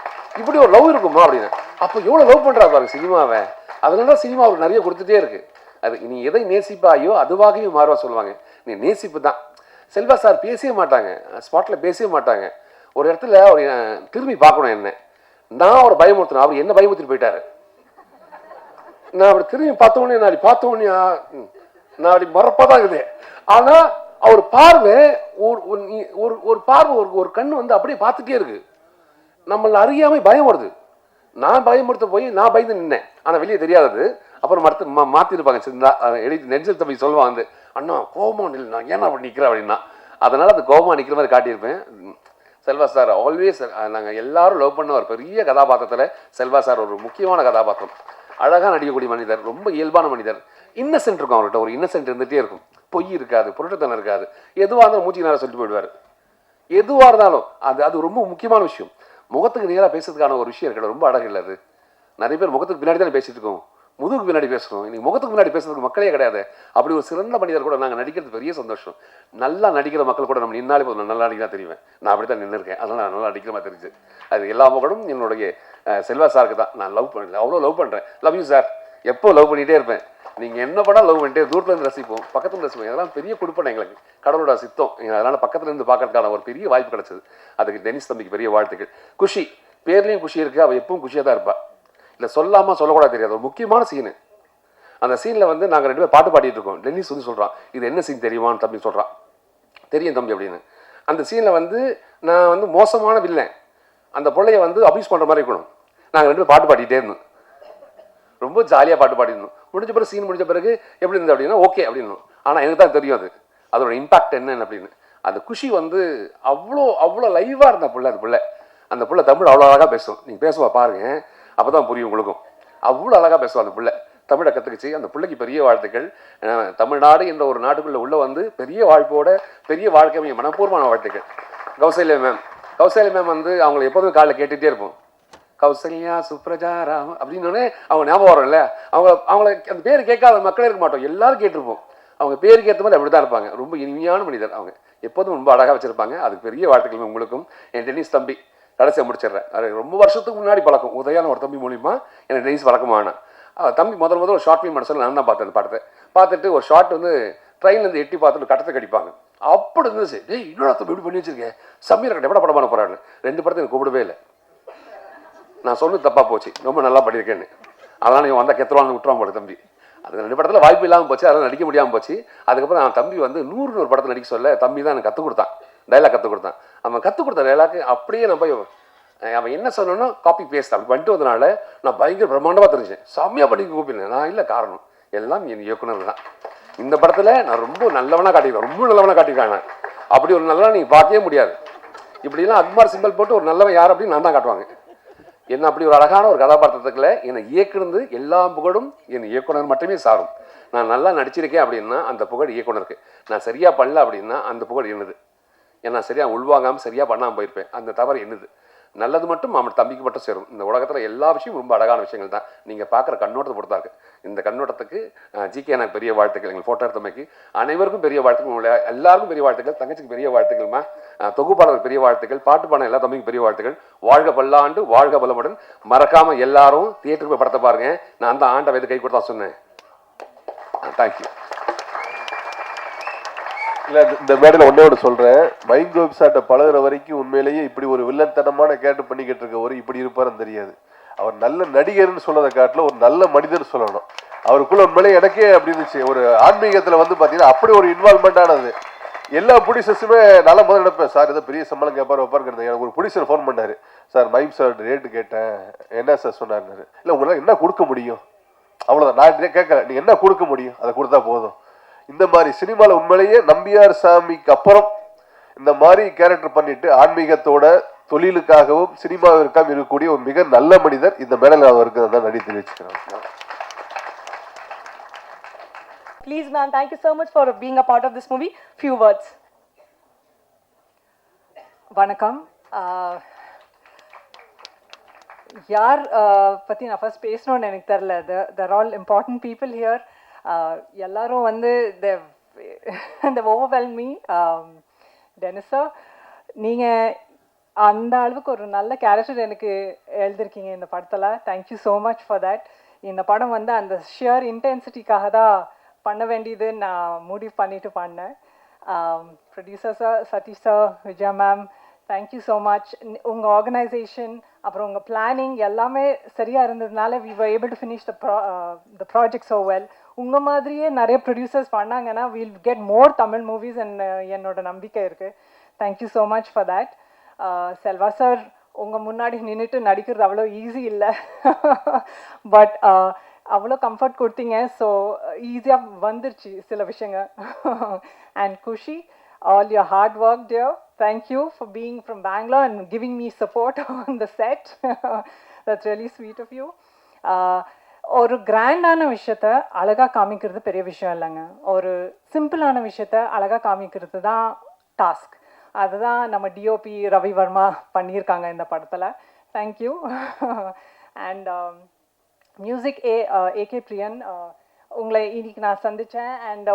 Speaker 5: இப்படி ஒரு லவ் இருக்குமா அப்படின்னு. அப்போ எவ்வளோ லவ் பண்ணுறா பாருங்க சினிமாவை. அதனால தான் சினிமா அவருக்கு நிறைய கொடுத்துட்டே இருக்கு. அது நீ எதை நேசிப்பாயோ அதுவாகவே மாறுவா சொல்லுவாங்க. நீ நேசிப்பு தான். செல்வா சார் பேசவே மாட்டாங்க, ஸ்பாட்டில் பேசவே மாட்டாங்க. ஒரு இடத்துல அவர் திரும்பி பார்க்கணும் என்ன, நான் அவரை பயமுறுத்தினேன், அவர் என்ன பயமுறுத்திட்டு போயிட்டாரு. நான் அப்படி திரும்பி பார்த்தோன்னே நான் அப்படி மறப்பாக தான் இருக்குது. ஆனால் அவர் பார்வை ஒரு பார்வை ஒரு கண்ணு வந்து அப்படியே பார்த்துட்டே இருக்கு. நம்மளை அறியாமல் பயம் வருது. நான் பயமுறுத்த போய் நான் பயந்து நின்னேன், ஆனால் வெளியே தெரியாதது. அப்புறம் மாற்றிருப்பாங்க சிந்தா நெஞ்சல் தம்பி சொல்லுவான் வந்து, அண்ணா கோபமாக நில், நான் ஏன்னா அப்படி நிற்கிறேன் அப்படின்னா. அதனால் அது கோபமாக நிற்கிற மாதிரி காட்டியிருப்பேன். செல்வா சார் ஆல்வேஸ், நாங்கள் எல்லாரும் லவ் பண்ண ஒரு பெரிய கதாபாத்திரத்தில் செல்வா சார் ஒரு முக்கியமான கதாபாத்திரம். அழகாக நடிக்கக்கூடிய மனிதர், ரொம்ப இயல்பான மனிதர். இன்னசென்ட் இருக்கும் அவர்கிட்ட, ஒரு இன்னசென்ட் இருந்துகிட்டே இருக்கும். பொய் இருக்காது, பொருட்டத்தனம் இருக்காது. எதுவாக இருந்தாலும் மூச்சு நேரம் சொல்லிட்டு போயிடுவார். எதுவாக இருந்தாலும் அது ரொம்ப முக்கியமான விஷயம். முகத்துக்கு நேராக பேசுறதுக்கான ஒரு விஷயம் இருக்கல, ரொம்ப அழகு இல்லை அது. நிறைய பேர் முகத்துக்கு பின்னாடி தானே பேசிட்டு இருக்கோம், முதுகுக்கு பின்னாடி பேசுகிறோம், இன்னைக்கு முகத்துக்கு முன்னாடி பேசுறதுக்கு மக்களே கிடையாது. அப்படி ஒரு சிறந்த மனிதர் கூட நாங்கள் நடிக்கிறது பெரிய சந்தோஷம். நல்லா நடிக்கிற மக்கள் கூட நம்ம நின்னாலே போதும், நல்லா நடிக்கலாம் தெரியுவேன். நான் அப்படி தான் நின்றுருக்கேன், அதனால் நான் நல்லா நடிக்கிற மாதிரி தெரிஞ்சு. அது எல்லா மகளும் என்னுடைய செல்வா சாருக்கு தான் நான் லவ் பண்ணல, அவ்வளோ லவ் பண்ணுறேன். லவ் யூ சார், எப்போ லவ் பண்ணிகிட்டே இருப்பேன். நீங்கள் என்ன பண்ணால் லவ் பண்ணிட்டே, தூரத்துலேருந்து ரசிப்போம், பக்கத்துலேருந்து ரசிப்போம். இதெல்லாம் பெரிய கொடுப்பனை எங்களுக்கு, கடவுளோட சித்தம். அதனால் பக்கத்துலேருந்து பார்க்கறதுக்கான ஒரு பெரிய வாய்ப்பு கிடச்சிது. அதுக்கு டென்னிஸ் தம்பிக்கு பெரிய வாழ்த்துக்கள். குஷி, பேர்லேயும் குஷி இருக்குது, அவள் எப்பவும் குஷியாக தான் இருப்பாள். இல்லை சொல்லாமல் சொல்லக்கூடாது தெரியாது. ஒரு முக்கியமான சீனு, அந்த சீனில் வந்து நாங்கள் 2 பேர் பாட்டு பாடிட்டு இருக்கோம். டென்னிஸ் வந்து சொல்கிறான், இது என்ன சீன் தெரியுமான்னு தம்பி சொல்கிறான். தெரியும் தம்பி அப்படின்னு. அந்த சீனில் வந்து நான் வந்து மோசமான வில்லன், அந்த பிள்ளைய வந்து அபியூஸ் பண்ணுற மாதிரி இருக்கணும். நாங்கள் 2 பேர் பாட்டு பாடிட்டே இருந்தோம், ரொம்ப ஜாலியாக பாட்டு பாடிருந்தோம். முடிஞ்ச பிறகு சீன் முடிஞ்ச பிறகு எப்படி இருந்தது அப்படின்னா ஓகே அப்படின்னு. ஆனால் எனக்கு தான் தெரியும் அது அதோட இம்பாக்ட் என்னன்னு அப்படின்னு. அந்த குஷி வந்து அவ்வளோ லைவாக இருந்த பிள்ளை. அந்த பிள்ளை தமிழ் அவ்வளோ அழகாக பேசும். நீங்கள் பேசுவா பாருங்க, அப்போ தான் புரியும் உங்களுக்கும். அவ்வளோ அழகாக பேசுவோம் அந்த பிள்ளை, தமிழை கற்றுக்குச்சு. அந்த பிள்ளைக்கு பெரிய வாழ்த்துக்கள். தமிழ்நாடு என்ற ஒரு நாட்டுக்குள்ளே உள்ள வந்து பெரிய வாழ்க்கையோட பெரிய வாழ்க்கை மனப்பூர்வமான வாழ்த்துக்கள். கௌசல்யா மேம் வந்து அவங்களை எப்போதும் காலைல கேட்டுகிட்டே இருப்போம், கௌசல்யா சுப்ரஜா ராம் அப்படின்னோடனே அவங்க ஞாபகம் வரும்ல. அவங்கள அந்த பேர் கேட்காத மக்களே இருக்க மாட்டோம், எல்லாரும் கேட்டிருப்போம். அவங்க பேருக்கு ஏற்ற மாதிரி அப்படி தான் இருப்பாங்க. ரொம்ப இனிமையான மனிதர், அவங்க எப்போதும் ரொம்ப அழகாக வச்சுருப்பாங்க. அதுக்கு பெரிய வாழ்த்துக்கள் உங்களுக்கும். என் டென்னிஸ் தம்பி கடைசியாக முடிச்சிடுறேன். அது ரொம்ப வருஷத்துக்கு முன்னாடி பழக்கம், உதயான ஒரு தம்பி மூலிமா எனக்கு டென்னிஸ் பழக்கமான தம்பி. முதல் ஒரு ஷார்ட் ஃபிலிம் மனசில் நான் தான் பார்த்தேன். அந்த படத்தை பார்த்துட்டு ஒரு ஷார்ட் வந்து ட்ரெயின்லேருந்து எட்டி பார்த்துட்டு கட்டத்தை கடிப்பாங்க. அப்படி இருந்துச்சு, டேய் இன்னொரு தம்பி இப்படி பண்ணி வச்சிருக்கேன், சமீர் கட்ட படம் பண்ண போகிறான்னு. 2 படத்தை எனக்கு கூப்பிடவே இல்லை. நான் சொன்னது தப்பாக போச்சு, ரொம்ப நல்லா பண்ணியிருக்கேன்னு. அதனால் நீ வந்தால் கெத்துருவான்னு விட்டுருவான் போல தம்பி. அது 2 படத்தில் வாய்ப்பு இல்லாமல் போச்சு, அதெல்லாம் நடிக்க முடியாமல் போச்சு. அதுக்கப்புறம் நான் தம்பி வந்து 100 படத்தில் நடிக்க சொல்ல தம்பி தான் எனக்கு கற்றுக் கொடுத்தான், டைலாக் கற்றுக் கொடுத்தான். அவன் கற்றுக் கொடுத்த டைலாக்கு அப்படியே நான் போய் அவன் என்ன சொன்னோன்னா காப்பி பேஸ்ட் அப்படி பண்ணிட்டு வந்தனால நான் பயங்கர பிரம்மாண்டமாக தெரிஞ்சேன். செம்மையாக பண்ணி கூப்பிடுறேன் நான். இல்லை காரணம் எல்லாம் என் இயக்குனர் தான். இந்த படத்தில் நான் ரொம்ப நல்லவனாக காட்டியிருக்கேன், ரொம்ப நல்லவனாக காட்டியிருக்காங்க. அப்படி ஒரு நல்லவன் நீங்கள் பார்க்கவே முடியாது. இப்படிலாம் அக்மார் சிம்பிள் போட்டு ஒரு நல்லவன் யார் அப்படின்னு நான் தான் காட்டுவாங்க. என்ன அப்படி ஒரு அழகான ஒரு கதாபாத்திரத்துக்குள்ள என்னை இயக்குனது எல்லா புகழும் என் இயக்குனர் மட்டுமே சாரும். நான் நல்லா நடிச்சிருக்கேன் அப்படின்னா அந்த புகழ் இயக்குனருக்கு, நான் சரியாக பண்ணல அப்படின்னா அந்த புகழ் என்னது. ஏன்னா சரியாக உள்வாங்காமல் சரியாக பண்ணாமல் போயிருப்பேன், அந்த தவறு என்னது. நல்லது மட்டும் அவன் தம்பிக்கு மட்டும் சேரும். இந்த உலகத்தில் எல்லா விஷயமும் ரொம்ப அழகான விஷயங்கள் தான். நீங்கள் பார்க்குற கண்ணோட்டத்தை பொறுத்தா இருக்கு. இந்த கண்ணோட்டத்துக்கு ஜிகே எனக்கு பெரிய வாழ்த்துக்கள். எங்கள் ஃபோட்டோ எடுத்தமைக்கு அனைவருக்கும் பெரிய வாழ்த்துக்கள், எல்லாருக்கும் பெரிய வாழ்த்துக்கள். தங்கச்சிக்கு பெரிய வாழ்த்துக்கள்மா, தொகுப்பாளருக்கு பெரிய வாழ்த்துக்கள், பாட்டு பாடம் எல்லா தம்பிக்கும் பெரிய வாழ்த்துக்கள். வாழ்க பல்லாண்டு, வாழ்க பலமுடன். மறக்காமல் எல்லாரும் தியேட்டருக்கு போய் படத்தை பாருங்க. நான் தான் ஆண்டை வைத்து கை கொடுத்தா சொன்னேன். தேங்க்யூ.
Speaker 6: இல்லை, இந்த மேடையில் ஒன்று சொல்கிறேன். மைங்கோப் சார்ட்ட பழகுற வரைக்கும் உண்மையிலேயே இப்படி ஒரு வில்லத்தனமான கேரக்டர் பண்ணிக்கிட்டு இருக்கவர் இப்படி இருப்பாருன்னு தெரியாது. அவர் நல்ல நடிகர்னு சொல்றதை காட்டில் ஒரு நல்ல மனிதர் சொல்லணும். அவருக்குள்ள உண்மையிலேயே எனக்கே அப்படி இருந்துச்சு. ஒரு ஆன்மீகத்தில் வந்து பார்த்தீங்கன்னா அப்படி ஒரு இன்வால்மெண்ட் ஆனது. எல்லா ப்ரொடியூசர்ஸுமே நல்லா முதல்ல நினைப்பேன், சார் ஏதோ பெரிய சம்பளம் கேட்பார் வைப்பாருங்கிறது. எனக்கு ஒரு ப்ரொடியூசர் ஃபோன் பண்ணார், சார் மைம் சார் ரேட்டு கேட்டேன், என்ன சார் சொன்னார்னாரு. இல்லை உங்களால் என்ன கொடுக்க முடியும், அவ்வளோதான். நான் கேட்கல, நீங்கள் என்ன கொடுக்க முடியும் அதை கொடுத்தா போதும். இந்த மாதிரி சினிமாவில் உண்மையிலேயே நம்பியார் சாமிக்கு அப்புறம் இந்த மாதிரி கேரக்டர் பண்ணிட்டு ஆன்மீகத்தோட தொழிலுக்காகவும் சினிமாவிற்காகவும் இருக்கக்கூடிய ஒரு மிக நல்ல மனிதர் இந்த மேடையில் அவருக்கு தான் நடி தெரிவிச்சுக்கிறேன்.
Speaker 7: Please ma'am, thank you so much for being a part of this movie. Few words.
Speaker 1: வணக்கம். யார் பற்றி நான் ஃபர்ஸ்ட் பேசணும்னு எனக்கு தெரில. they're all important people here. எல்லாரும் வந்து they've overwhelmed me. Denis sir, நீங்கள் அந்த அளவுக்கு ஒரு நல்ல கேரக்டர் எனக்கு எழுதிருக்கீங்க இந்த படத்தில். Thank you so much for that. இந்த படம் வந்து அந்த ஷியர் இன்டென்சிட்டிக்காக தான் பண்ண வேண்டியது நான் முடிவு பண்ணிட்டு பண்ணேன். Producer sir, Sathish sir, Vijaya ma'am, thank you so much. உங்கள் ஆர்கனைசேஷன் அப்புறம் உங்கள் பிளானிங் எல்லாமே சரியாக இருந்ததுனால we were able to finish the project so well. உங்கள் மாதிரியே நிறைய ப்ரொடியூசர்ஸ் பண்ணாங்கன்னா we'll get more Tamil movies என்னோட நம்பிக்கை இருக்குது. Thank you so much for that. Selva sir, உங்கள் முன்னாடி நின்றுட்டு நடிக்கிறது அவ்வளோ ஈஸி இல்லை, பட் அவ்வளோ கம்ஃபர்ட் கொடுத்தீங்க. ஸோ ஈஸியாக வந்துருச்சு சில விஷயங்கள். And Kushi, all your hard work dear, thank you for being from Bangalore and giving me support on the set. That's really sweet of you. ஒரு கிராண்டான விஷயத்த அழகாக காமிக்கிறது பெரிய விஷயம் இல்லைங்க. ஒரு சிம்பிளான விஷயத்த அழகாக காமிக்கிறது தான் டாஸ்க். அதுதான் நம்ம டிஓபி ரவி வர்மா பண்ணியிருக்காங்க இந்த படத்தில். தேங்க்யூ. அண்ட்
Speaker 7: மியூசிக் ஏகே பிரியன். உங்களை இன்னைக்கு நான் சந்தித்தேன் அண்ட்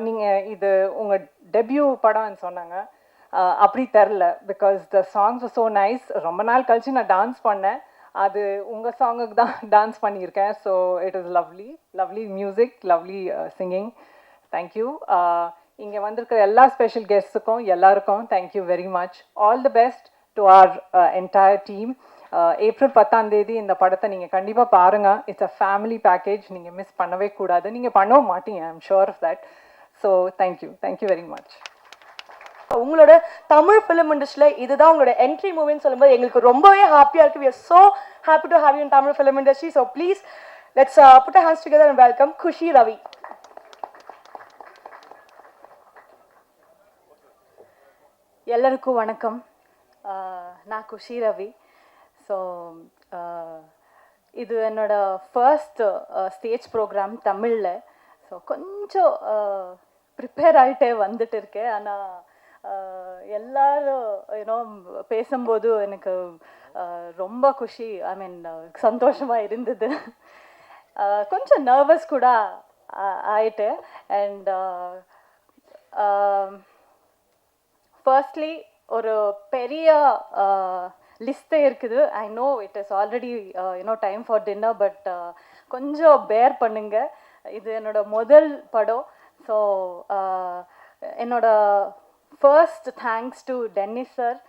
Speaker 7: நீங்கள் இது உங்கள் டெபியூ படம்னு சொன்னாங்க. அப்படி தெரில because the songs so nice. ரொம்ப நாள் கழிச்சு நான் டான்ஸ் பண்ணேன். அது உங்கள் சாங்குக்கு தான் டான்ஸ் பண்ணியிருக்கேன். So it is lovely lovely music, lovely singing. Thank you. இங்கே வந்திருக்கிற எல்லா ஸ்பெஷல் கெஸ்ட்டுக்கும் எல்லாருக்கும் thank you very much. All the best to our entire team. April 10 இந்த படத்தை நீங்கள் கண்டிப்பாக பாருங்கள். It's a family package. நீங்கள் மிஸ் பண்ணவே கூடாது. நீங்கள் பண்ணவும் மாட்டீங்க, I am sure of that. So thank you very much.
Speaker 8: உங்களோட தமிழ் ஃபிலிம் இண்டஸ்ட்ரியில் இதுதான் உங்களோட என்ட்ரி மூவின்னு சொல்லும்போது எங்களுக்கு ரொம்பவே ஹாப்பியாக இருக்குது. we are so happy to have you in Tamil film industry. So please let's put our hands together and welcome Kushi Ravi.
Speaker 9: எல்லாருக்கும் வணக்கம். நான் குஷி ரவி. ஸோ இது என்னோட ஃபர்ஸ்ட் ஸ்டேஜ் ப்ரோக்ராம் தமிழில். ஸோ கொஞ்சம் ப்ரிப்பேர் ஆகிட்டே வந்துட்டு இருக்கேன். ஆனால் எல்லாரும் யூனோ பேசும்போது எனக்கு ரொம்ப குஷி, ஐ மீன் சந்தோஷமாக இருந்தது. கொஞ்சம் நர்வஸ் கூட ஆயிட்டு. அண்ட் ஃபர்ஸ்ட்லி ஒரு பெரிய லிஸ்ட்டே இருக்குது. I know it is already you know time for dinner, but கொஞ்சம் பேர் பண்ணுங்க. இது என்னோட முதல் படம். ஸோ என்னோட first thanks to tennis sir,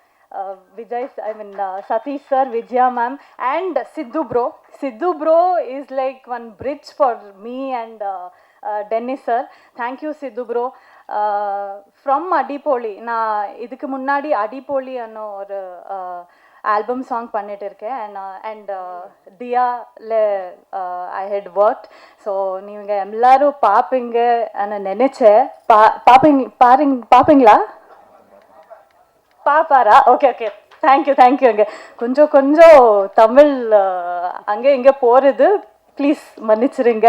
Speaker 9: Vijay, I mean Satish sir, Vijaya ma'am, and Sidhu bro. Sidhu bro is like one bridge for me and Dennis sir. Thank you Sidhu bro. From Adipoli, நான் இதுக்கு முன்னாடி அடிப்போலி அன்னோ ஒரு ஆல்பம் சாங் பண்ணிட்டு இருக்கேன். அண்ட் தியால ஐ ஹெட் ஒர்க். ஸோ நீங்கள் எல்லாரும் பார்ப்பீங்க நினைச்சேன். பார்ப்பீங்களா? பாப்பாரா? Okay okay, thank you. அங்கே கொஞ்சம் தமிழ் அங்கே இங்கே போகிறது, ப்ளீஸ் மன்னிச்சிருங்க.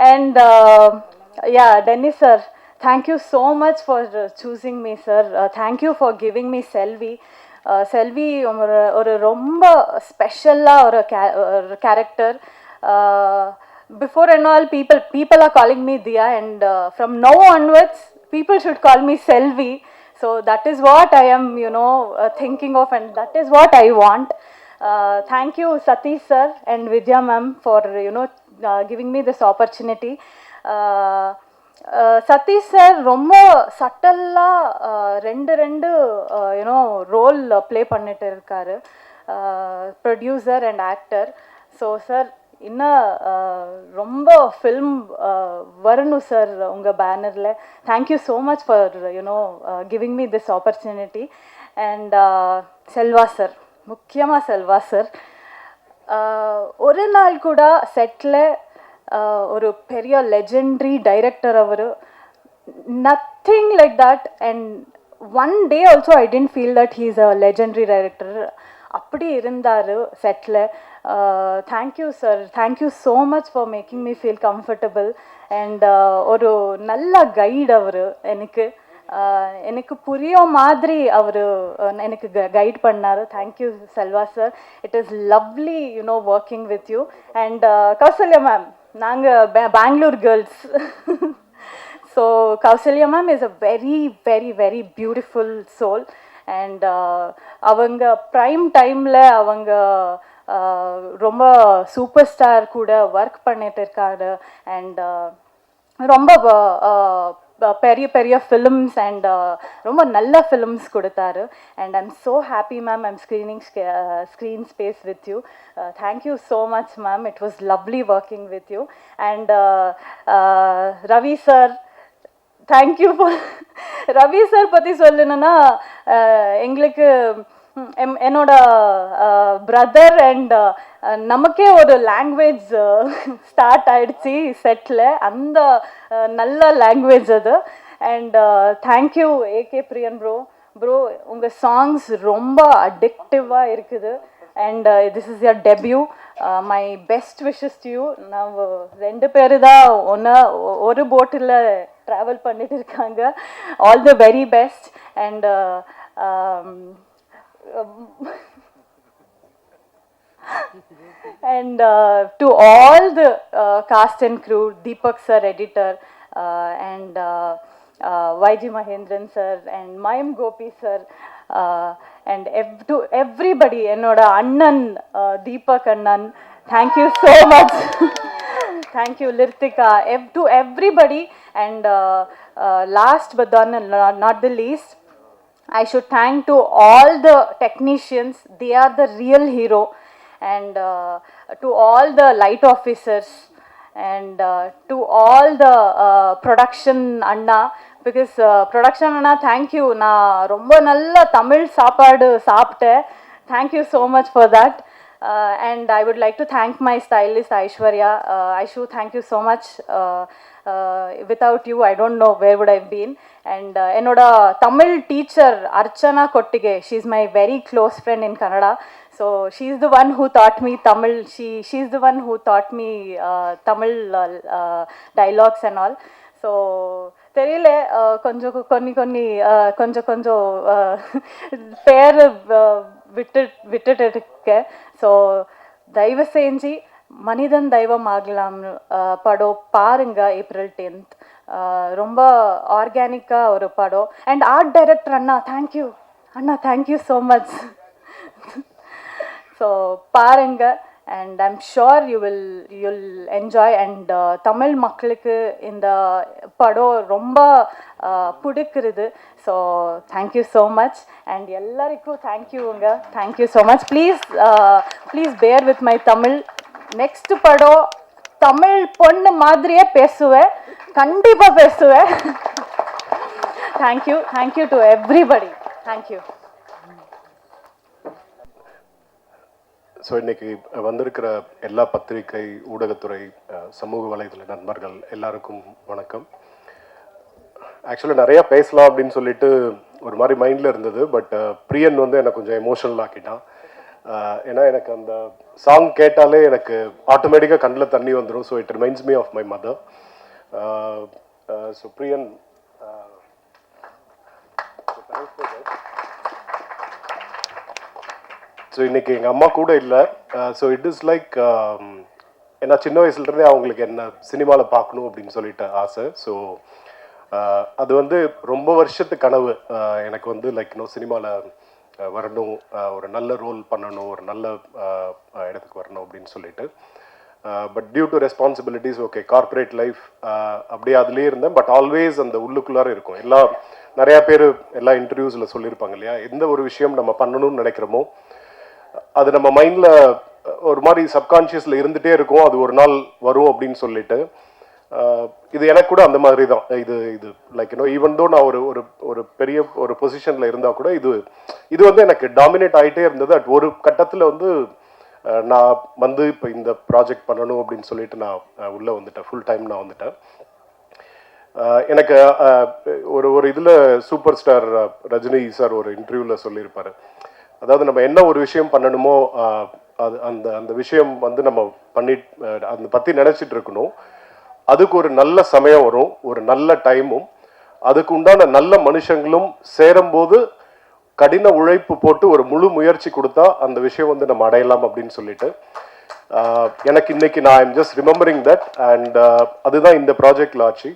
Speaker 9: And yeah Dennis sir, thank you so much for choosing me sir. Thank you for giving me Selvi. Selvi ஒரு ரொம்ப ஸ்பெஷலாக ஒரு character. Before and all, people are calling me Diya, and from now onwards people should call me Selvi. So that is what I am thinking of, and that is what I want. Thank you Satish sir and Vidya ma'am for giving me this opportunity. Sathish sir ரொம்ப சட்டலாக ரெண்டு ரோல் ப்ளே பண்ணிட்டு இருக்காரு, producer and actor. So sir இன்னும் ரொம்ப ஃபில்ம் வரணும் சார் உங்கள் பேனரில். Thank you so much for giving me this opportunity. And Selva sir, முக்கியமாக செல்வா சார், ஒரு நாள் கூட செட்டில் ஒரு பெரிய லெஜெண்டரி டைரக்டர் அவர், nothing like that. And one day also I didn't feel that he is a legendary director. அப்படி இருந்தார் செட்டில். Thank you sir, thank you so much for making me feel comfortable. And ஒரு நல்ல கைடு அவர், எனக்கு புரிய மாதிரி அவர் எனக்கு கைட் பண்ணார். Thank you Selva sir. It is lovely working with you. And Kausalya ma'am, நாங்கள் Bangalore girls. So Kausalya ma'am is a very very very beautiful soul. And அவங்க ப்ரைம் டைமில் அவங்க ரொம்ப சூப்பர் ஸ்டார் கூட ஒர்க் பண்ணிட்டு இருக்காரு. அண்ட் ரொம்ப பெரிய ஃபிலிம்ஸ் அண்ட் ரொம்ப நல்ல ஃபிலிம்ஸ் கொடுத்தாரு. And I'm so happy ma'am, I'm screen space with you. Thank you so much ma'am, it was lovely working with you. And Ravi sir, thank you for. Ravi sir பற்றி சொல்லணுன்னா, எங்களுக்கு என்னோட பிரதர் அண்ட் நமக்கே ஒரு லாங்குவேஜ் ஸ்டார்ட் ஆயிடுச்சு செட்டில், அந்த நல்ல லாங்குவேஜ் அது. And thank you AK Priyan bro, உங்கள் சாங்ஸ் ரொம்ப அடிக்டிவாக இருக்குது. And this is your debut. My best wishes to you. நான் 2 பேர் தான் ஒரு போட்டில் ட்ராவல் பண்ணிட்டு இருக்காங்க. All the very best. And And to all the cast and crew, Deepak sir, editor, and YG Mahendran sir, and Mayam Gopi sir, and to everybody, Ennoda Annan, Deepak Annan, thank you so much. Thank you, Lirtika, to everybody, and last but not the least, I should thank to all the technicians. They are the real hero, and to all the light officers, and to all the production Anna, because production Anna, thank you. Na romba nalla Tamil saapadu saapte. Thank you so much for that. And I would like to thank my stylist Aishwarya. Aishu, thank you so much. Without you, I don't know where would I have been. And Enoda Tamil teacher Archana Kottige, she's my very close friend in Kannada. So she's the one who taught me Tamil. She's the one who taught me Tamil dialogues and all. So தெரியல கொஞ்சம் கொஞ்சம் பேர் விட்டுட்டு இருக்கேன். ஸோ தயவு செஞ்சு மனிதன் தெய்வம் ஆகலாம் படம் பாருங்க ஏப்ரல் 10th. ரொம்ப ஆர்கானிக்காக ஒரு படம். And art director Anna, thank you Anna, thank you so much. So பாருங்க, and I'm sure you'll enjoy. And Tamil மக்களுக்கு இந்த படம் ரொம்ப பிடிக்கிறது. So thank you so much. And எல்லாருக்கும் தேங்க்யூங்க, thank you so much. Please bear with my Tamil. Next படம் தமிழ் பொண்ணு மாதிரியே பேசுவேன், கண்டிப்பாக பேசுவேன். Thank you to everybody. Thank you.
Speaker 10: So இன்றைக்கி வந்திருக்கிற எல்லா பத்திரிகை, ஊடகத்துறை, சமூக வலைதள நண்பர்கள் எல்லாருக்கும் வணக்கம். ஆக்சுவலாக நிறையா பேசலாம் அப்படின்னு சொல்லிட்டு ஒரு மாதிரி மைண்டில் இருந்தது. பட் பிரியன் வந்து என்னை கொஞ்சம் எமோஷனல் ஆக்கிட்டான். ஏன்னா எனக்கு அந்த சாங் கேட்டாலே எனக்கு ஆட்டோமேட்டிக்காக கண்ணில் தண்ணி வந்துடும். So it reminds me of my mother. So Priyan, so இன்றைக்கி எங்கள் அம்மா கூட இல்லை. ஸோ இட் இஸ் லைக், ஏன்னா சின்ன வயசுலேருந்தே அவங்களுக்கு என்ன சினிமாவில் பார்க்கணும் அப்படின்னு சொல்லிட்டு ஆசை. ஸோ அது வந்து ரொம்ப வருஷத்து கனவு எனக்கு வந்து லைக் இன்னும் சினிமாவில் வரணும், ஒரு நல்ல ரோல் பண்ணணும், ஒரு நல்ல இடத்துக்கு வரணும் அப்படின்னு சொல்லிட்டு. But due to responsibilities, okay corporate life அப்படியே அதுலேயே இருந்தேன். பட் ஆல்வேஸ் அந்த உள்ளுக்குள்ளார இருக்கும். நிறையா பேர் எல்லா இன்டர்வியூஸில் சொல்லியிருப்பாங்க இல்லையா, எந்த ஒரு விஷயம் நம்ம பண்ணணும்னு நினைக்கிறோமோ அது நம்ம மைண்டில் ஒரு மாதிரி சப்கான்ஷியஸில் இருந்துகிட்டே இருக்கும், அது ஒரு நாள் வரும் அப்படின்னு சொல்லிட்டு. இது எனக்கு கூட அந்த மாதிரி தான். இது லைக் ஈவன் தோ நான் ஒரு பெரிய ஒரு பொசிஷனில் இருந்தால் கூட இது வந்து எனக்கு டாமினேட் ஆகிட்டே இருந்தது. அட் ஒரு கட்டத்தில் வந்து நான் வந்து இப்போ இந்த ப்ராஜெக்ட் பண்ணணும் அப்படின்னு சொல்லிட்டு நான் உள்ளே வந்துட்டேன், ஃபுல் டைம் நான் வந்துட்டேன். எனக்கு ஒரு இதில் சூப்பர் ஸ்டார் ரஜினி சார் ஒரு இன்டர்வியூவில் சொல்லியிருப்பார், அதாவது நம்ம என்ன ஒரு விஷயம் பண்ணணுமோ அந்த விஷயம் வந்து நம்ம அதை பற்றி நினச்சிட்டு இருக்கணும். அதுக்கு ஒரு நல்ல சமயம் வரும், ஒரு நல்ல டைமும், அதுக்கு உண்டான நல்ல மனுஷங்களும் சேரும்போது கடின உழைப்பு போட்டு ஒரு முழு முயற்சி கொடுத்தா அந்த விஷயம் வந்து நம்ம அடையலாம் அப்படின்னு சொல்லிட்டு எனக்கு இன்னைக்கு நான் I'm just remembering that. And அதுதான் இந்த ப்ராஜெக்டில் ஆச்சு.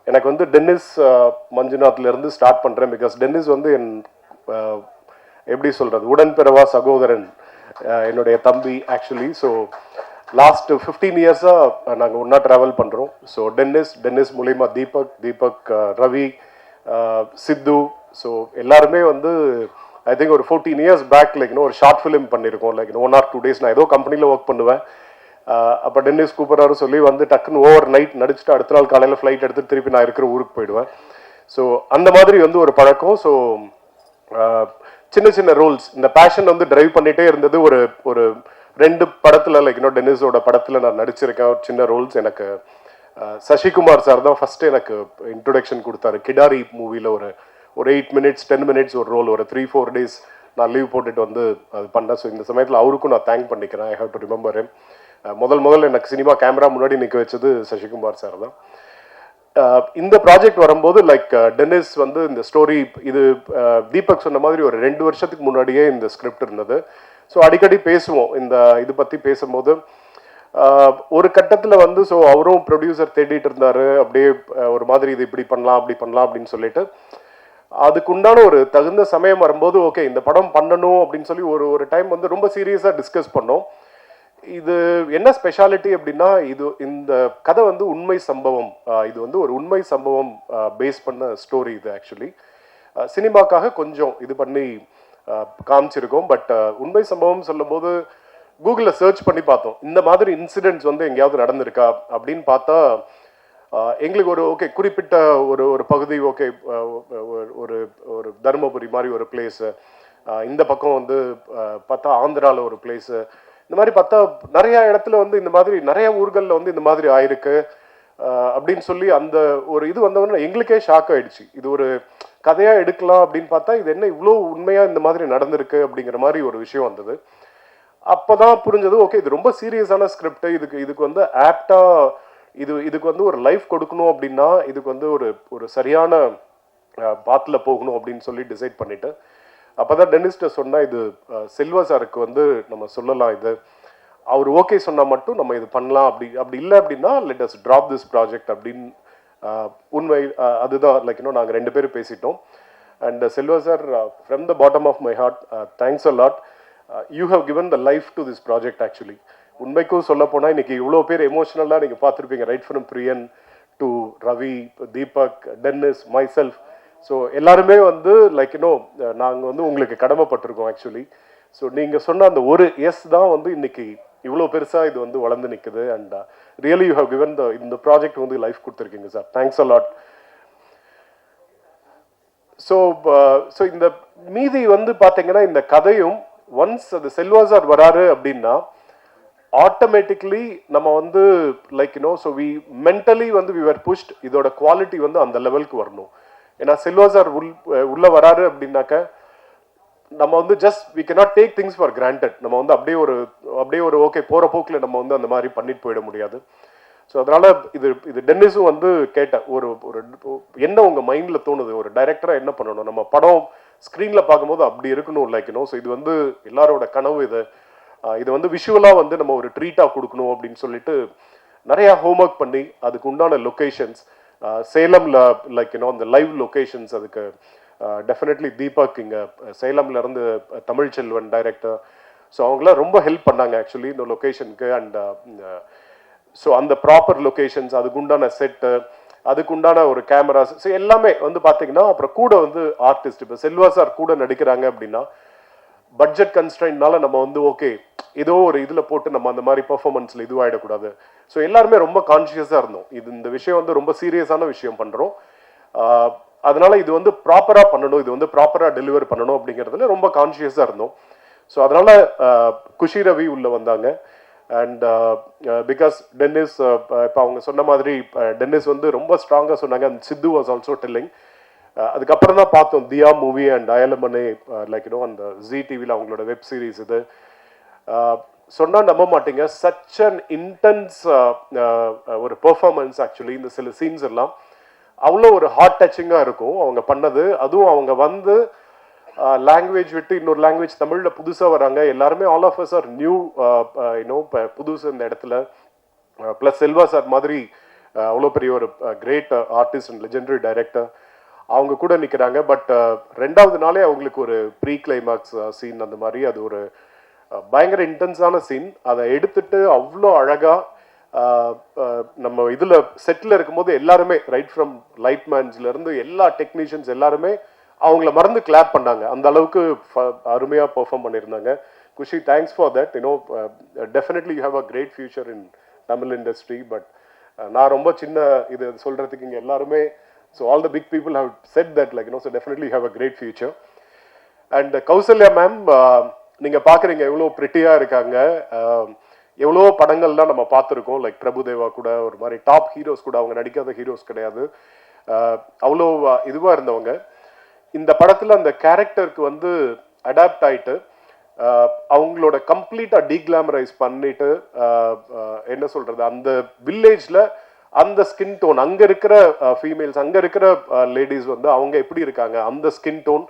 Speaker 10: எனக்கு வந்து டென்னிஸ் மஞ்சுநாத்லேருந்து ஸ்டார்ட் பண்ணுறேன். பிகாஸ் டென்னிஸ் வந்து என் எப்படி சொல்கிறது, உடன்பிறவா சகோதரன், என்னுடைய தம்பி ஆக்சுவலி. ஸோ லாஸ்ட் 15 இயர்ஸாக நாங்கள் ஒன்றா ட்ராவல் பண்ணுறோம். ஸோ டென்னிஸ் மூலிமா தீபக், ரவி, சித்து, ஸோ எல்லாருமே வந்து ஐ திங்க் ஒரு 14 இயர்ஸ் பேக் லைக் ஒரு ஷார்ட் ஃபிலிம் பண்ணியிருக்கோம். லைக் 1 or 2 days நான் ஏதோ கம்பெனியில் ஒர்க் பண்ணுவேன். அப்போ டென்னிஸ் கூப்பிட்றாரு சொல்லி வந்து டக்குன்னு ஓவர் நைட் நடிச்சுட்டு அடுத்த நாள் காலையில் ஃப்ளைட் எடுத்து திருப்பி நான் இருக்கிற ஊருக்கு போயிடுவேன். ஸோ அந்த மாதிரி வந்து ஒரு பழக்கம். ஸோ சின்ன சின்ன ரோல்ஸ், இந்த பேஷன் வந்து டிரைவ் பண்ணிகிட்டே இருந்தது. ஒரு 2 படத்தில் லைக் டென்னிஸோட படத்தில் நான் நடிச்சிருக்கேன் சின்ன ரோல்ஸ். எனக்கு சசிகுமார் சார் தான் ஃபஸ்ட்டு எனக்கு இன்ட்ரொடக்ஷன் கொடுத்தாரு. கிடாரி மூவியில் ஒரு 8 minutes 10 minutes ஒரு ரோல், ஒரு 3-4 days நான் லீவ் போட்டுட்டு வந்து அது பண்ணேன். ஸோ இந்த சமயத்தில் அவருக்கும் நான் தேங்க் பண்ணிக்கிறேன். I have to remember him. முதல் எனக்கு சினிமா கேமரா முன்னாடி நிற்க வச்சது சசிகுமார் சார் தான். இந்த ப்ராஜெக்ட் வரும்போது லைக் டென்னிஸ் வந்து இந்த ஸ்டோரி இது தீபக் சொன்ன மாதிரி ஒரு 2 வருஷத்துக்கு முன்னாடியே இந்த ஸ்கிரிப்ட் இருந்தது. ஸோ அடிக்கடி பேசுவோம் இந்த இது பற்றி பேசும்போது. ஒரு கட்டத்தில் வந்து ஸோ அவரும் ப்ரொடியூசர் தேடிட்டு இருந்தார், அப்படியே ஒரு மாதிரி இது இப்படி பண்ணலாம் அப்படி பண்ணலாம் அப்படின்னு சொல்லிட்டு. அதுக்குண்டான ஒரு தகுந்த சமயம் வரும்போது ஓகே இந்த படம் பண்ணணும் அப்படின்னு சொல்லி ஒரு டைம் வந்து ரொம்ப சீரியஸாக டிஸ்கஸ் பண்ணோம். இது என்ன ஸ்பெஷாலிட்டி அப்படின்னா, இந்த கதை வந்து உண்மை சம்பவம், இது வந்து ஒரு உண்மை சம்பவம் பேஸ் பண்ண ஸ்டோரி. இது ஆக்சுவலி சினிமாக்காக கொஞ்சம் இது பண்ணி காமிச்சிருக்கோம். பட் உண்மை சம்பவம் சொல்லும் போது கூகுளில் சர்ச் பண்ணி பார்த்தோம், இந்த மாதிரி இன்சிடென்ட்ஸ் வந்து எங்கேயாவது நடந்திருக்கா அப்படின்னு பார்த்தா எங்களுக்கு ஒரு ஓகே குறிப்பிட்ட ஒரு பகுதி, ஓகே ஒரு ஒரு தருமபுரி மாதிரி ஒரு பிளேஸு, இந்த பக்கம் வந்து பார்த்தா ஆந்திராவில் ஒரு பிளேஸு, இந்த மாதிரி பார்த்தா நிறைய இடத்துல வந்து இந்த மாதிரி நிறைய ஊர்களில் வந்து இந்த மாதிரி ஆயிருக்கு அப்படின்னு சொல்லி அந்த ஒரு இது வந்தவொடனே எங்களுக்கே ஷாக் ஆயிடுச்சு. இது ஒரு கதையாக எடுக்கலாம் அப்படின்னு பார்த்தா இது என்ன இவ்வளோ உண்மையாக இந்த மாதிரி நடந்திருக்கு அப்படிங்கிற மாதிரி ஒரு விஷயம் வந்தது. அப்போ தான் புரிஞ்சது ஓகே இது ரொம்ப சீரியஸான ஸ்கிரிப்ட், இதுக்கு வந்து ஆப்டாக இதுக்கு வந்து ஒரு லைஃப் கொடுக்கணும் அப்படின்னா இதுக்கு வந்து ஒரு சரியான பாத்தில் போகணும் அப்படின்னு சொல்லி டிசைட் பண்ணிட்டு அப்போ தான் டென்னிஸ்ட்டை சொன்னால் இது செல்வா சாருக்கு வந்து நம்ம சொல்லலாம், இது அவர் ஓகே சொன்னால் மட்டும் நம்ம இது பண்ணலாம், அப்படி இல்லை அப்படின்னா let us drop this project அப்படின்னு. உண்மை அதுதான் லைக் இன்னும் நாங்கள் 2 பேரும் பேசிட்டோம். And Selva sir, from the bottom of my heart thanks a lot. You have given the life to this project actually. உண்மைக்கும் சொல்ல போனால் இன்னைக்கு இவ்வளோ பேர் எமோஷனலாக நீங்கள் பார்த்துருப்பீங்க, right from Priyan to Ravi, Deepak, Dennis, myself. So எல்லாருமே வந்து லைக் இன்னும் நாங்கள் வந்து உங்களுக்கு கடமைப்பட்டிருக்கோம் ஆக்சுவலி. ஸோ நீங்கள் சொன்ன அந்த ஒரு எஸ் தான் வந்து இன்னைக்கு இவ்வளோ பெருசாக இது வந்து வளர்ந்து நிற்குது. And really you have given இந்த ப்ராஜெக்ட் வந்து லைஃப் கொடுத்துருக்கீங்க sir, thanks a lot. So இந்த மீதி வந்து பார்த்தீங்கன்னா இந்த கதையும் ஒன்ஸ் அது செல்வா சார் வராரு அப்படின்னா ஆட்டோமேட்டிக்லி நம்ம வந்து like you know so we mentally வந்து வி வர் புஷ்ட், இதோட குவாலிட்டி வந்து அந்த லெவலுக்கு வரணும். ஏன்னா செல்வா சார் உள்ள வராரு அப்படின்னாக்க நம்ம வந்து just we cannot take things for granted. நம்ம வந்து அப்படியே ஒரு ஓகே போகிற போக்கில் நம்ம வந்து அந்த மாதிரி பண்ணிட்டு போயிட முடியாது. ஸோ அதனால இது டென்னிஸும் வந்து கேட்ட ஒரு என்ன உங்கள் மைண்டில் தோணுது, ஒரு டைரக்டராக என்ன பண்ணணும், நம்ம படம் ஸ்க்ரீனில் பார்க்கும்போது அப்படி இருக்கணும் லைக் யூனோ. ஸோ இது வந்து எல்லாரோட கனவு, இது வந்து விஷுவலாக வந்து நம்ம ஒரு ட்ரீட்டாக கொடுக்கணும் அப்படின்னு சொல்லிட்டு நிறையா ஹோம்ஒர்க் பண்ணி அதுக்கு உண்டான லொக்கேஷன்ஸ் சேலமில் லைக் யூனோ அந்த லைவ் லொக்கேஷன்ஸ் அதுக்கு டெஃபினெட்லி தீபக் இங்கே சேலம்ல இருந்து தமிழ்ச்செல்வன் டைரக்டர், ஸோ அவங்களாம் ரொம்ப ஹெல்ப் பண்ணாங்க ஆக்சுவலி இந்த லொக்கேஷனுக்கு. அண்ட் ஸோ அந்த ப்ராப்பர் லொக்கேஷன்ஸ், அதுக்குண்டான செட்டு, அதுக்குண்டான ஒரு கேமராஸ், ஸோ எல்லாமே வந்து பார்த்தீங்கன்னா அப்புறம் கூட வந்து ஆர்டிஸ்ட். இப்போ செல்வா சார் கூட நடிக்கிறாங்க அப்படின்னா பட்ஜெட் கன்ஸ்ட்ரைன்னால நம்ம வந்து ஓகே ஏதோ ஒரு இதில் போட்டு நம்ம அந்த மாதிரி பர்ஃபார்மன்ஸில் இதுவாகிடக்கூடாது. ஸோ எல்லாருமே ரொம்ப கான்ஷியஸாக இருந்தோம், இந்த விஷயம் வந்து ரொம்ப சீரியஸான விஷயம் பண்ணுறோம், அதனால இது வந்து ப்ராப்பராக பண்ணணும், இது வந்து ப்ராப்பராக டெலிவர் பண்ணணும் அப்படிங்கிறதுல ரொம்ப கான்ஷியஸாக இருந்தோம். ஸோ அதனால குஷி ரவி உள்ள வந்தாங்க. அண்ட் பிகாஸ் டென்னிஸ் இப்போ அவங்க சொன்ன மாதிரி டென்னிஸ் வந்து ரொம்ப ஸ்ட்ராங்காக சொன்னாங்க. And Sidhu was also telling. அதுக்கப்புறம் தான் பார்த்தோம் Diya movie and Ayalamane like you know அந்த ஜி டிவியில் அவங்களோட வெப் சீரிஸ். இது சொன்னால் நம்ப மாட்டீங்க, சச் அன் இன்டென்ஸ் ஒரு பெர்ஃபார்மன்ஸ் ஆக்சுவலி. இந்த சில சீன்ஸ் எல்லாம் அவ்வளோ ஒரு ஹார்ட் டச்சிங்காக இருக்கும் அவங்க பண்ணது. அதுவும் அவங்க வந்து லாங்குவேஜ் விட்டு இன்னொரு லாங்குவேஜ் தமிழில் புதுசாக வராங்க, எல்லாருமே all of us are new you know புதுசு இந்த இடத்துல. ப்ளஸ் செல்வா சார் மாதிரி அவ்வளோ பெரிய ஒரு great artist and legendary director அவங்க கூட நிற்கிறாங்க. பட் 2வது நாளே அவங்களுக்கு ஒரு ப்ரீ கிளைமாக்ஸ் சீன் அந்த மாதிரி, அது ஒரு பயங்கர இன்டென்ஸான சீன். அதை எடுத்துட்டு அவ்வளோ அழகாக நம்ம இதில் செட்டில் இருக்கும்போது எல்லாருமே ரைட் ஃப்ரம் லைட்மேன்ஸ்லேருந்து எல்லா டெக்னீஷியன்ஸ் எல்லாருமே அவங்கள மறந்து கிளாப் பண்ணாங்க, அந்த அளவுக்கு அருமையாக பெர்ஃபார்ம் பண்ணியிருந்தாங்க. Khushi, thanks for that. You know definitely you have a great future in Tamil industry. But நான் ரொம்ப சின்ன இது சொல்கிறதுக்கு இங்கே எல்லாருமே, so all the big people have said that like you know, so definitely you have a great future. And Kausalya ma'am, நீங்கள் பார்க்குறீங்க எவ்வளோ ப்ரிட்டியாக இருக்காங்க. எவ்வளோ படங்கள்லாம் நம்ம பார்த்துருக்கோம், லைக் பிரபுதேவா கூட ஒரு மாதிரி டாப் ஹீரோஸ் கூட, அவங்க நடிக்காத ஹீரோஸ் கிடையாது, அவ்வளோ இதுவாக இருந்தவங்க. இந்த படத்தில் அந்த கேரக்டருக்கு வந்து அடாப்ட் ஆகிட்டு அவங்களோட கம்ப்ளீட்டாக டீக்ளாமரைஸ் பண்ணிட்டு என்ன சொல்கிறது, அந்த வில்லேஜில் அந்த ஸ்கின் டோன், அங்கே இருக்கிற ஃபீமேல்ஸ், அங்கே இருக்கிற லேடிஸ் வந்து அவங்க எப்படி இருக்காங்க, அந்த ஸ்கின் டோன்,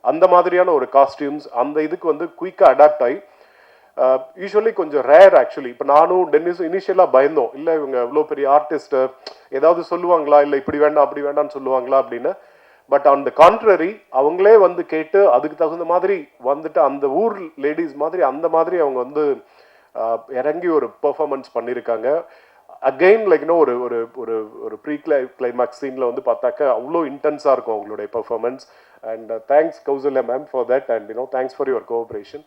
Speaker 10: அந்த மாதிரியான ஒரு காஸ்டியூம்ஸ், அந்த இதுக்கு வந்து குயிக்காக அடாப்ட் ஆகி யூஸ்வலி கொஞ்சம் ரேர் ஆக்சுவலி. இப்போ நானும் டென்னிஸும் இனிஷியலாக பயந்தோம், இல்லை இவங்க இவ்வளோ பெரிய ஆர்டிஸ்ட்டு ஏதாவது சொல்லுவாங்களா, இல்லை இப்படி வேண்டாம் அப்படி வேண்டாம்னு சொல்லுவாங்களா அப்படின்னு. பட் ஆன் த கான்ட்ரரி அவங்களே வந்து கேட்டு அதுக்கு தகுந்த மாதிரி வந்துட்டு அந்த ஊர் லேடிஸ் மாதிரி அந்த மாதிரி அவங்க வந்து இறங்கி ஒரு பெர்ஃபார்மன்ஸ் பண்ணியிருக்காங்க. அகெயின் லைக் இன்னும் ஒரு ஒரு ஒரு ஒரு ப்ரீ கிளைமேக்ஸ் சீனில் வந்து பார்த்தாக்க அவ்வளோ இன்டென்ஸாக இருக்கும் அவங்களுடைய performance. And thanks Kausalya ma'am for that and thanks for your cooperation.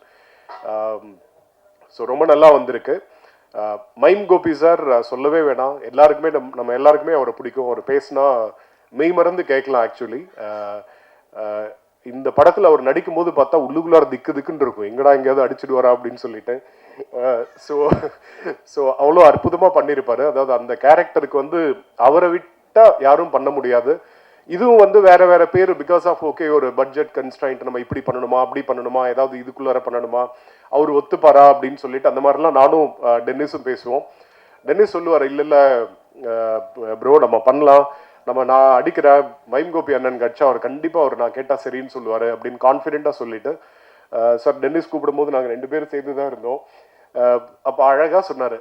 Speaker 10: So ரொம்ப நல்லா வந்திருக்கு. மைம் கோபி சார் சொல்லவே வேணாம், எல்லாருக்குமே நம்ம எல்லாருக்குமே அவரை பிடிக்கும். அவர் பேசினா மெய் மறந்து கேட்கலாம் ஆக்சுவலி. இந்த படத்தில் அவர் நடிக்கும் போது பார்த்தா உள்ளுக்குள்ளார திக்குன்னு இருக்கும், எங்கடா எங்கேயாவது அடிச்சுடுவாரா அப்படின்னு சொல்லிட்டு. ஸோ அவ்வளோ அற்புதமாக பண்ணியிருப்பாரு. அதாவது அந்த கேரக்டருக்கு வந்து அவரை விட்டால் யாரும் பண்ண முடியாது. இதுவும் வந்து வேற வேற பேர் பிகாஸ் ஆஃப் ஓகே ஒரு பட்ஜெட் கன்ஸ்ட்ரைண்ட், நம்ம இப்படி பண்ணணுமா அப்படி பண்ணணுமா ஏதாவது இதுக்குள்ளார பண்ணணுமா அவர் ஒத்துப்பாரா அப்படின்னு சொல்லிட்டு அந்த மாதிரிலாம் நானும் டென்னிஸும் பேசுவோம். டென்னிஸ் சொல்லுவார், இல்லை இல்லை ப்ரோ நம்ம பண்ணலாம், நான் அடிக்கிற மைம் கோபி அண்ணன் கட்சா அவர் கண்டிப்பாக அவர் நான் கேட்டால் சரின்னு சொல்லுவார் அப்படின்னு கான்ஃபிடென்ட்டாக சொல்லிட்டு சார் டென்னிஸ் கூப்பிடும்போது நாங்கள் 2 பேரும் சேர்ந்து தான் இருந்தோம். அப்போ அழகாக சொன்னார்,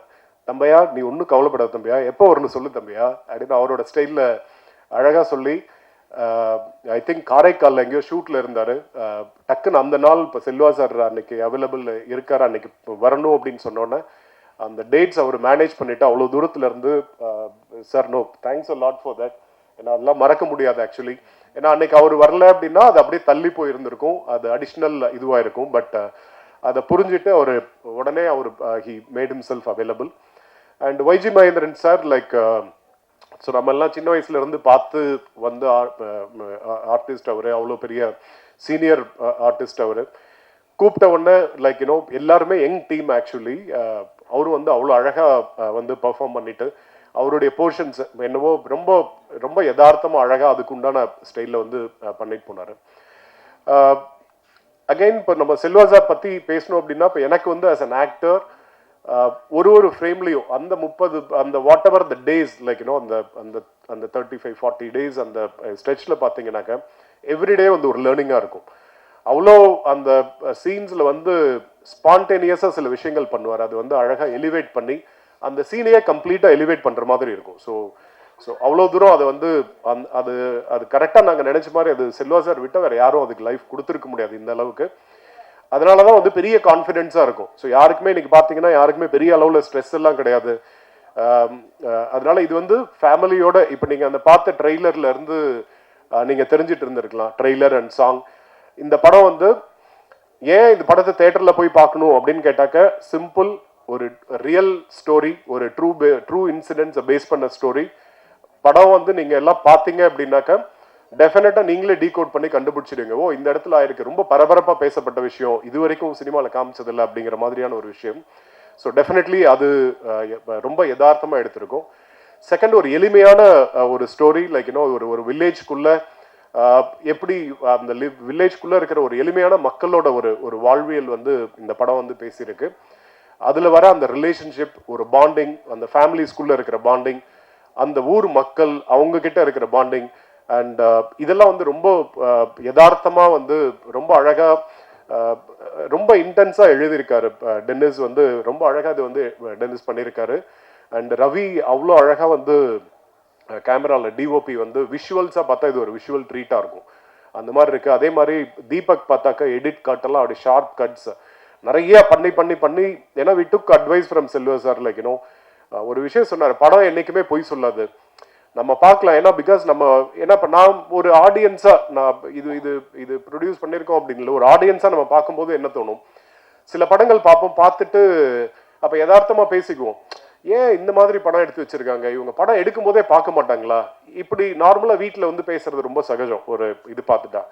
Speaker 10: தம்பியா நீ ஒன்றும் கவலைப்படாத தம்பியா, எப்போ வரணும் சொல்லு தம்பியா அப்படின்னு அவரோட ஸ்டைலில் அழகாக சொல்லி. ஐ திங்க் காரைக்காலில் எங்கேயோ ஷூட்டில் இருந்தார். டக்குன்னு அந்த நாள் இப்போ செல்வா சார் அன்னைக்கு அவைலபிள் இருக்கார், அன்னைக்கு வரணும் அப்படின்னு சொன்னோன்னே அந்த டேட்ஸ் அவர் மேனேஜ் பண்ணிவிட்டு அவ்வளோ தூரத்தில் இருந்து sir no thanks a lot for that. ஏன்னா அதெல்லாம் மறக்க முடியாது ஆக்சுவலி. ஏன்னா அன்னைக்கு அவர் வரல அப்படின்னா அது அப்படியே தள்ளி போயிருந்திருக்கும், அது அடிஷ்னல் இதுவாக இருக்கும். பட் அதை புரிஞ்சுட்டு அவர் உடனே அவர் he made himself available. And YG Mahendran sir like so நம்ம எல்லாம் சின்ன வயசுல இருந்து பார்த்து வந்து ஆர்டிஸ்ட் அவர், அவ்வளோ பெரிய சீனியர் ஆர்டிஸ்ட் அவர். கூப்பிட்ட உடனே லைக் எல்லாருமே யங் டீம் ஆக்சுவலி. அவரும் வந்து அவ்வளோ அழகாக வந்து பர்ஃபார்ம் பண்ணிட்டு அவருடைய போர்ஷன்ஸ் என்னவோ ரொம்ப ரொம்ப யதார்த்தமாக அழகாக அதுக்கு உண்டான ஸ்டைலில் வந்து பண்ணிட்டு போனார். அகைன் இப்போ நம்ம செல்வா சார் பற்றி பேசணும் அப்படின்னா இப்போ எனக்கு வந்து ஆஸ் அன் ஆக்டர் ஒரு ஃப்ரேம்லேயும் அந்த 30 அந்த what ever the days like அந்த அந்த அந்த 35-40 டேஸ் அந்த ஸ்ட்ரெச்சில் பார்த்தீங்கன்னாக்க எவ்ரிடே வந்து ஒரு லேர்னிங்காக இருக்கும். அவ்வளோ அந்த சீன்ஸில் வந்து ஸ்பான்டேனியஸாக சில விஷயங்கள் பண்ணுவார், அது வந்து அழகாக எலிவேட் பண்ணி அந்த சீனையே கம்ப்ளீட்டாக எலிவேட் பண்ணுற மாதிரி இருக்கும். ஸோ அவ்வளோ தூரம் அதை வந்து அது அது கரெக்டாக நாங்கள் நினச்ச மாதிரி அது செல்வா சார் விட்டால் வேறு யாரும் அதுக்கு லைஃப் கொடுத்துருக்க முடியாது இந்த அளவுக்கு. அதனால தான் வந்து பெரிய கான்ஃபிடென்ஸாக இருக்கும். ஸோ யாருக்குமே இன்னைக்கு பார்த்தீங்கன்னா யாருக்குமே பெரிய அளவில் ஸ்ட்ரெஸ் எல்லாம் கிடையாது. அதனால இது வந்து ஃபேமிலியோட இப்போ நீங்கள் அந்த பார்த்த ட்ரெய்லர்ல இருந்து நீங்கள் தெரிஞ்சிட்டு இருந்திருக்கலாம், ட்ரெய்லர் அண்ட் சாங். இந்த படம் வந்து ஏன் இந்த படத்தை தேட்டரில் போய் பார்க்கணும் அப்படின்னு கேட்டாக்க சிம்பிள், ஒரு ரியல் ஸ்டோரி, ஒரு ட்ரூ இன்சிடென்ட்ஸை பேஸ் பண்ண ஸ்டோரி. படம் வந்து நீங்கள் எல்லாம் பார்த்தீங்க அப்படின்னாக்க டெஃபினட்டாக நீங்களே டீகோட் பண்ணி கண்டுபிடிச்சிடுங்க, ஓ இந்த இடத்துல ஆயிருக்கு, ரொம்ப பரபரப்பாக பேசப்பட்ட விஷயம், இது வரைக்கும் சினிமாவில் காமிச்சதில்லை அப்படிங்கிற மாதிரியான ஒரு விஷயம். ஸோ டெஃபினெட்லி அது ரொம்ப யதார்த்தமாக எடுத்திருக்கும். செகண்ட், ஒரு எளிமையான ஒரு ஸ்டோரி லைக் ஒரு வில்லேஜ்குள்ளே எப்படி அந்த வில்லேஜ்குள்ளே இருக்கிற ஒரு எளிமையான மக்களோட ஒரு வாழ்வியல் வந்து இந்த படம் வந்து பேசியிருக்கு. அதில் வர அந்த ரிலேஷன்ஷிப், ஒரு பாண்டிங், அந்த ஃபேமிலிஸ்குள்ளே இருக்கிற பாண்டிங், அந்த ஊர் மக்கள் அவங்க கிட்ட இருக்கிற பாண்டிங் அண்ட் இதெல்லாம் வந்து ரொம்ப யதார்த்தமாக வந்து ரொம்ப அழகாக ரொம்ப இன்டென்ஸாக எழுதியிருக்காரு டென்னிஸ். வந்து ரொம்ப அழகாக இது வந்து டென்னிஸ் பண்ணியிருக்காரு. அண்ட் ரவி அவ்வளோ அழகாக வந்து கேமராவில் டிஓபி வந்து விஷுவல்ஸாக பார்த்தா இது ஒரு விஷுவல் ட்ரீட்டாக இருக்கும், அந்த மாதிரி இருக்குது. அதே மாதிரி தீபக் பார்த்தாக்கா எடிட் கட்டெல்லாம் அப்படி ஷார்ப் கட்ஸ் நிறைய பண்ணி ஏன்னா we took advice from Selva sir. Like ஒரு விஷயம் சொன்னார், படம் என்றைக்குமே பொய் சொல்லாது, நம்ம பார்க்கலாம். ஏன்னா பிகாஸ் நம்ம ஏன்னா இப்போ நான் ஒரு ஆடியன்ஸாக நான் இது ப்ரொடியூஸ் பண்ணியிருக்கோம் அப்படின்னு ஒரு ஆடியன்ஸாக நம்ம பார்க்கும்போது என்ன தோணும், சில படங்கள் பார்ப்போம், பார்த்துட்டு அப்போ யதார்த்தமாக பேசிக்குவோம், ஏன் இந்த மாதிரி படம் எடுத்து வச்சிருக்காங்க, இவங்க படம் எடுக்கும் போதே பார்க்க மாட்டாங்களா, இப்படி நார்மலாக வீட்டில் வந்து பேசுறது ரொம்ப சகஜம். ஒரு இது பார்த்துட்டா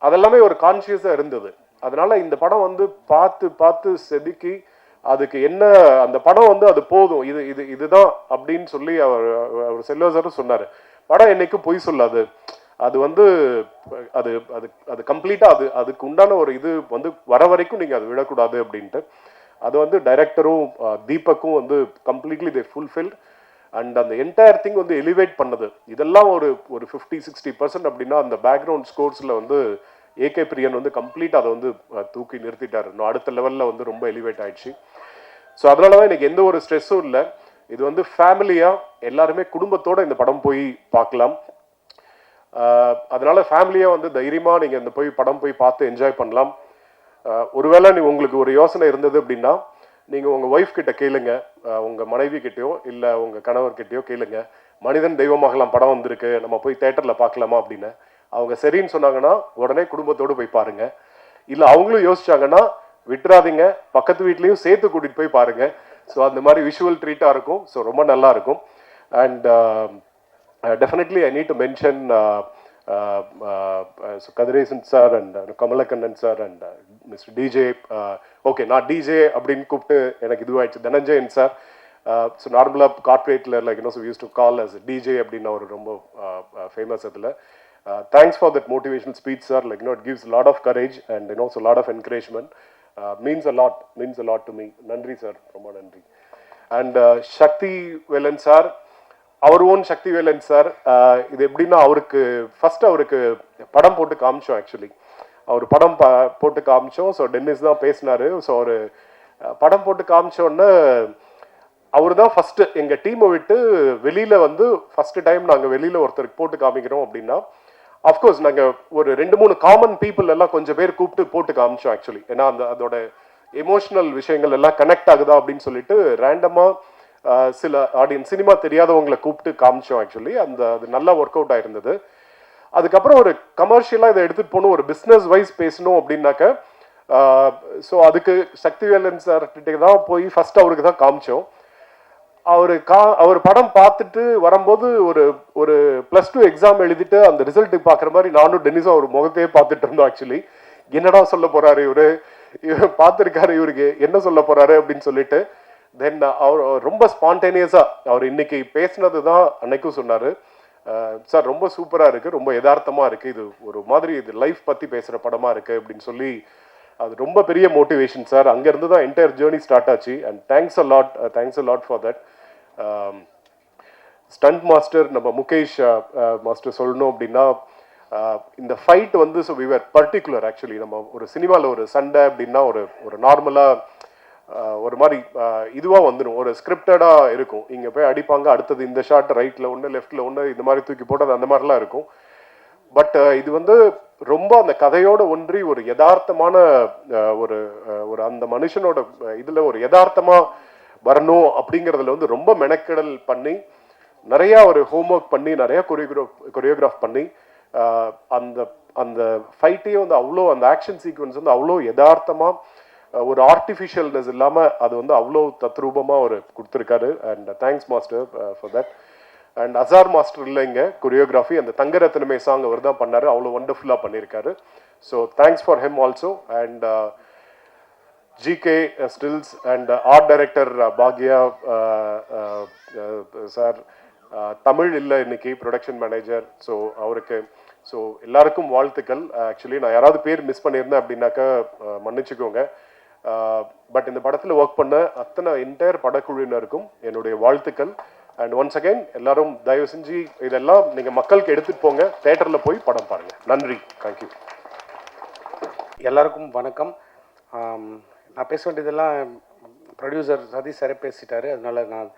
Speaker 10: அதெல்லாமே ஒரு கான்சியஸாக இருந்தது. அதனால இந்த படம் வந்து பார்த்து செதுக்கி அதுக்கு என்ன அந்த படம் வந்து அது போதும், இதுதான் அப்படின்னு சொல்லி அவர் செல்வா சார் சொன்னார். படம் என்னைக்கும் பொய் சொல்லாது, அது வந்து அது அது அது கம்ப்ளீட்டாக அதுக்கு உண்டான ஒரு இது வந்து வர வரைக்கும் நீங்கள் அது விடக்கூடாது அப்படின்ட்டு. அது வந்து டைரக்டரும் தீபக்கும் வந்து கம்ப்ளீட்லி தே ஃபுல்ஃபில் அண்ட் அந்த என்டையர் திங் வந்து எலிவேட் பண்ணது. இதெல்லாம் ஒரு 50-60% அப்படின்னா அந்த பேக்ரவுண்ட் ஸ்கோர்ஸில் வந்து ஏகே பிரியன் வந்து கம்ப்ளீட் அதை வந்து தூக்கி நிறுத்திட்டாரு. இன்னும் அடுத்த லெவலில் வந்து ரொம்ப எலிவேட் ஆயிடுச்சு. ஸோ அதனால தான் எனக்கு எந்த ஒரு ஸ்ட்ரெஸ்ஸும் இல்லை. இது வந்து ஃபேமிலியாக எல்லாருமே குடும்பத்தோடு இந்த படம் போய் பார்க்கலாம். அதனால ஃபேமிலியாக வந்து தைரியமாக நீங்கள் இந்த படம் போய் பார்த்து என்ஜாய் பண்ணலாம். ஒருவேளை உங்களுக்கு ஒரு யோசனை இருந்தது அப்படின்னா நீங்கள் உங்கள் ஒய்ஃப் கிட்ட கேளுங்க, உங்கள் மனைவி கிட்டேயோ இல்லை உங்கள் கணவர்கிட்டயோ கேளுங்க, மனிதன் தெய்வமாகலாம் படம் வந்திருக்கு, நம்ம போய் தேட்டரில் பார்க்கலாமா அப்படின்னு. அவங்க சரின்னு சொன்னாங்கன்னா உடனே குடும்பத்தோடு போய் பாருங்க. இல்லை அவங்களும் யோசிச்சாங்கன்னா விட்டுறாதீங்க, பக்கத்து வீட்லேயும் சேர்த்து கூட்டிகிட்டு போய் பாருங்க. ஸோ அந்த மாதிரி விஷுவல் ட்ரீட்டாக இருக்கும். ஸோ ரொம்ப நல்லா இருக்கும். And definitely I need to mention Kathiresan sir and Kamalakkannan sir and mister DJ. Okay, நான் டிஜே அப்படின்னு கூப்பிட்டு எனக்கு இதுவாகிடுச்சு. தனஞ்சயன் சார். ஸோ நார்மலாக கார்பரேட்டில் like so use to call us DJ அப்படின்னு ஒரு ரொம்ப ஃபேமஸ் அதில். Thanks for that motivational speech sir. Like it gives a lot of courage and so lot of encouragement. means a lot to me. நன்றி சார், ரொம்ப நன்றி. அண்ட் சக்தி வேலன் சார், அவர் ஓன் சக்தி வேலன் சார். இது எப்படின்னா அவருக்கு படம் போட்டு காமிச்சோம். ஆக்சுவலி அவர் படம் போட்டு காமிச்சோம். ஸோ டென்னிஸ் தான் பேசினாரு. ஸோ அவர் படம் போட்டு காமிச்சோன்னே அவர் தான் ஃபஸ்ட்டு எங்கள் டீமை விட்டு வெளியில் வந்து ஃபஸ்ட்டு டைம் நாங்கள் வெளியில் ஒருத்தருக்கு போட்டு காமிக்கிறோம் அப்படின்னா அஃப்கோர்ஸ் நாங்கள் ஒரு 2-3 காமன் பீப்புள் எல்லாம் கொஞ்சம் பேர் கூப்பிட்டு போட்டு காமிச்சோம். ஆக்சுவலி ஏன்னா அதோட எமோஷனல் விஷயங்கள் எல்லாம் கனெக்ட் ஆகுதா அப்படின்னு சொல்லிட்டு ரேண்டமாக சில ஆடியன்ஸ் சினிமா தெரியாதவங்களை கூப்பிட்டு காமிச்சோம். ஆக்சுவலி அது நல்லா ஒர்க் அவுட் ஆயிருந்தது. அதுக்கப்புறம் ஒரு கமர்ஷியலாக இதை எடுத்துகிட்டு போகணும், ஒரு பிஸ்னஸ் வைஸ் பேசணும் அப்படின்னாக்க ஸோ அதுக்கு சக்திவேலன் சார் கிட்ட தான் போய் ஃபர்ஸ்ட் அவருக்கு தான் காமிச்சோம். அவர் படம் பார்த்துட்டு வரும்போது ஒரு +2 எக்ஸாம் எழுதிட்டு அந்த ரிசல்ட்டுக்கு பார்க்குற மாதிரி நானும் டென்னிஸும் அவர் முகத்தையே பார்த்துட்டு இருந்தோம். ஆக்சுவலி என்னடா சொல்ல போறாரு இவர் பார்த்துருக்காரு, இவருக்கு என்ன சொல்ல போறாரு அப்படின்னு சொல்லிட்டு தென் அவர் ரொம்ப ஸ்பான்டேனியஸாக அவர் இன்னைக்கு பேசினது தான் அன்னைக்கும் சொன்னார். சார் ரொம்ப சூப்பராக இருக்குது, ரொம்ப யதார்த்தமாக இருக்குது, இது ஒரு மாதிரி இது லைஃப் பற்றி பேசுகிற படமாக இருக்குது அப்படின்னு சொல்லி அது ரொம்ப பெரிய மோட்டிவேஷன் சார். அங்கேருந்து தான் என்டையர் ஜேர்னி ஸ்டார்ட் ஆச்சு. And thanks a lot for that. Stunt master நம்ம முகேஷ் மாஸ்டர் சொல்லணும் அப்படின்னா இந்த ஃபைட் வந்து ஸோ விவர் பர்டிகுலர். ஆக்சுவலி நம்ம ஒரு சினிமாவில் ஒரு சண்டை அப்படின்னா ஒரு நார்மலாக ஒரு மாதிரி இதுவாக வந்துடும், ஒரு ஸ்கிரிப்டடாக இருக்கும். இங்கே போய் அடிப்பாங்க, அடுத்தது இந்த ஷாட் ரைட்டில் ஒன்று லெஃப்டில் ஒன்று இந்த மாதிரி தூக்கி போட்டது அந்த மாதிரிலாம் இருக்கும். பட் இது வந்து ரொம்ப அந்த கதையோட ஒன்றி ஒரு யதார்த்தமான ஒரு அந்த மனுஷனோட இதில் ஒரு யதார்த்தமாக வரணும் அப்படிங்கிறதுல வந்து ரொம்ப மெனக்கெடல் பண்ணி நிறையா ஒரு ஹோம்ஒர்க் பண்ணி நிறையா கொரியோகிராஃப் பண்ணி அந்த அந்த ஃபைட்டையும் வந்து அவ்வளோ அந்த ஆக்ஷன் சீக்வன்ஸ் வந்து அவ்வளோ யதார்த்தமாக ஒரு ஆர்டிஃபிஷியல்னஸ் இல்லாமல் அது வந்து அவ்வளோ தத்ரூபமாக அவர் கொடுத்துருக்காரு. And thanks master for that. And Azhar master இல்லை இங்கே கொரியோகிராஃபி, அந்த தங்கரத்னமே சாங் அவர் தான் பண்ணார், அவ்வளோ ஒண்டர்ஃபுல்லாக பண்ணியிருக்காரு. So thanks for him also. And GK stills and art director Bhagya sir, Tamil இல்லை இன்னைக்கு ப்ரொடக்ஷன் மேனேஜர். ஸோ அவருக்கு ஸோ எல்லாருக்கும் வாழ்த்துக்கள். ஆக்சுவலி நான் யாராவது பேர் மிஸ் பண்ணியிருந்தேன் அப்படின்னாக்கா மன்னிச்சுக்கோங்க. பட் இந்த படத்தில் ஒர்க் பண்ண அத்தனை என்டையர் படக்குழுவினருக்கும் என்னுடைய வாழ்த்துக்கள். அண்ட் ஒன்ஸ் அகைன் எல்லாரும் தயவு செஞ்சு இதெல்லாம் நீங்கள் மக்களுக்கு எடுத்துகிட்டு போங்க, தேட்டரில் போய் படம் பாருங்கள். நன்றி, தேங்க்யூ.
Speaker 11: எல்லாருக்கும் வணக்கம். நான் பேச வேண்டியதெல்லாம் ப்ரொடியூசர் சதீஷ் சாரே பேசிட்டாரு. அதனால் நான்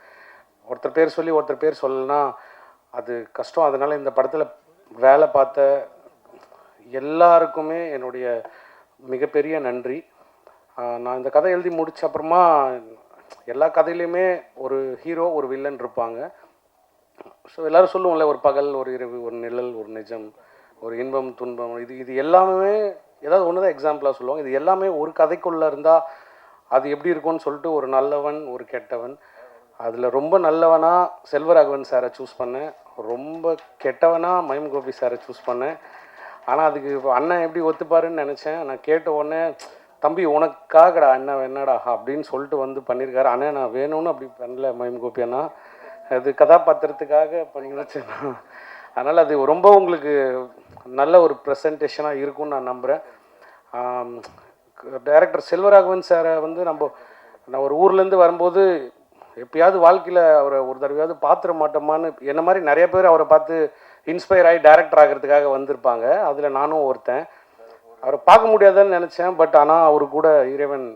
Speaker 11: ஒருத்தர் பேர் சொல்லி ஒருத்தர் பேர் சொல்லலைன்னா அது கஷ்டம். அதனால் இந்த படத்தில் வேலை பார்த்த எல்லாருக்குமே என்னுடைய மிகப்பெரிய நன்றி. நான் இந்த கதை எழுதி முடிச்ச அப்புறமா எல்லா கதையிலையுமே ஒரு ஹீரோ ஒரு வில்லன் இருப்பாங்க. ஸோ எல்லோரும் சொல்லுவோம்ல, ஒரு பகல் ஒரு இரவு, ஒரு நிழல் ஒரு நிஜம், ஒரு இன்பம் துன்பம், இது எல்லாமே ஏதாவது ஒன்று தான் எக்ஸாம்பிளாக சொல்லுவாங்க. இது எல்லாமே ஒரு கதைக்குள்ளே இருந்தால் அது எப்படி இருக்கும்னு சொல்லிட்டு ஒரு நல்லவன் ஒரு கெட்டவன். அதில் ரொம்ப நல்லவனாக செல்வராகவன் சாரை சூஸ் பண்ணேன், ரொம்ப கெட்டவனாக மயம் கோபி சாரை சூஸ் பண்ணேன். ஆனால் அதுக்கு இப்போ அண்ணன் எப்படி ஒத்துப்பாருன்னு நினச்சேன். நான் கேட்ட உடனே தம்பி உனக்காகடா அண்ணன் என்னடா அப்படின்னு சொல்லிட்டு வந்து பண்ணியிருக்காரு. அண்ணன் நான் வேணும்னு அப்படி பண்ணல மயம் கோபி அண்ணா, அது கதாபாத்திரத்துக்காக பண்ணி வச்சேன். அதனால் அது ரொம்ப உங்களுக்கு நல்ல ஒரு ப்ரெசன்டேஷனாக இருக்கும்னு நான் நம்புகிறேன். டைரக்டர் செல்வராகவன் சாரை வந்து நான் ஒரு ஊர்லேருந்து வரும்போது எப்பயாவது வாழ்க்கையில் அவரை ஒரு தடவையாவது பார்த்துட மாட்டோமான்னு என்ன மாதிரி நிறைய பேர் அவரை பார்த்து இன்ஸ்பயர் ஆகி டைரக்டர் ஆகிறதுக்காக வந்திருப்பாங்க. அதில் நானும் ஒருத்தன். அவரை பார்க்க முடியாதுன்னு நினச்சேன். பட் ஆனால் அவரு கூட இறைவன்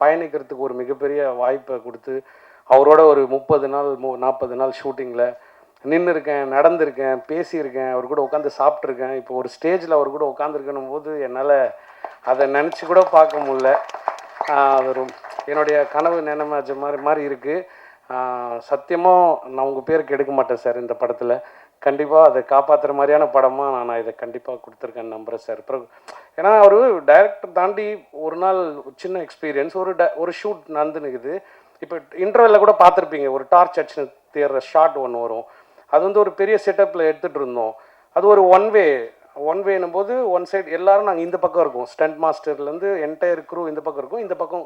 Speaker 11: பயணிக்கிறதுக்கு ஒரு மிகப்பெரிய வாய்ப்பை கொடுத்து அவரோட ஒரு 30 நாள் 40 நாள் ஷூட்டிங்கில் நின்று இருக்கேன், நடந்திருக்கேன், பேசியிருக்கேன், அவர் கூட உட்காந்து சாப்பிட்ருக்கேன். இப்போ ஒரு ஸ்டேஜில் அவர் கூட உட்காந்துருக்கணும் போது என்னால் அதை நினச்சி கூட பார்க்க முடியல. அது என்னுடைய கனவு நினைமாச்ச மாதிரி இருக்குது. சத்தியமாக நான் உங்கள் பேருக்கு எடுக்க மாட்டேன் சார் இந்த படத்தில். கண்டிப்பாக அதை காப்பாற்றுற மாதிரியான படமாக நான் இதை கண்டிப்பாக கொடுத்துருக்கேன்னு நம்புகிறேன் சார். அப்புறம் ஏன்னா அவர் டைரக்டர் தாண்டி ஒரு நாள் சின்ன எக்ஸ்பீரியன்ஸ் ஒரு ஷூட் நடந்துனுக்குது. இப்போ இன்டர்வெல்ல கூட பார்த்துருப்பீங்க, ஒரு டார்ச் அடிச்சுன்னு தேர்ற ஷாட் ஒன்று வரும். அது வந்து ஒரு பெரிய செட்டப்பில் எடுத்துகிட்டு இருந்தோம். அது ஒரு ஒன் வேனும் போது ஒன் சைடு எல்லோரும் நாங்கள் இந்த பக்கம் இருக்கோம், ஸ்டண்ட் மாஸ்டர்லேருந்து என்டையர் க்ரூ இந்த பக்கம் இருக்கும், இந்த பக்கம்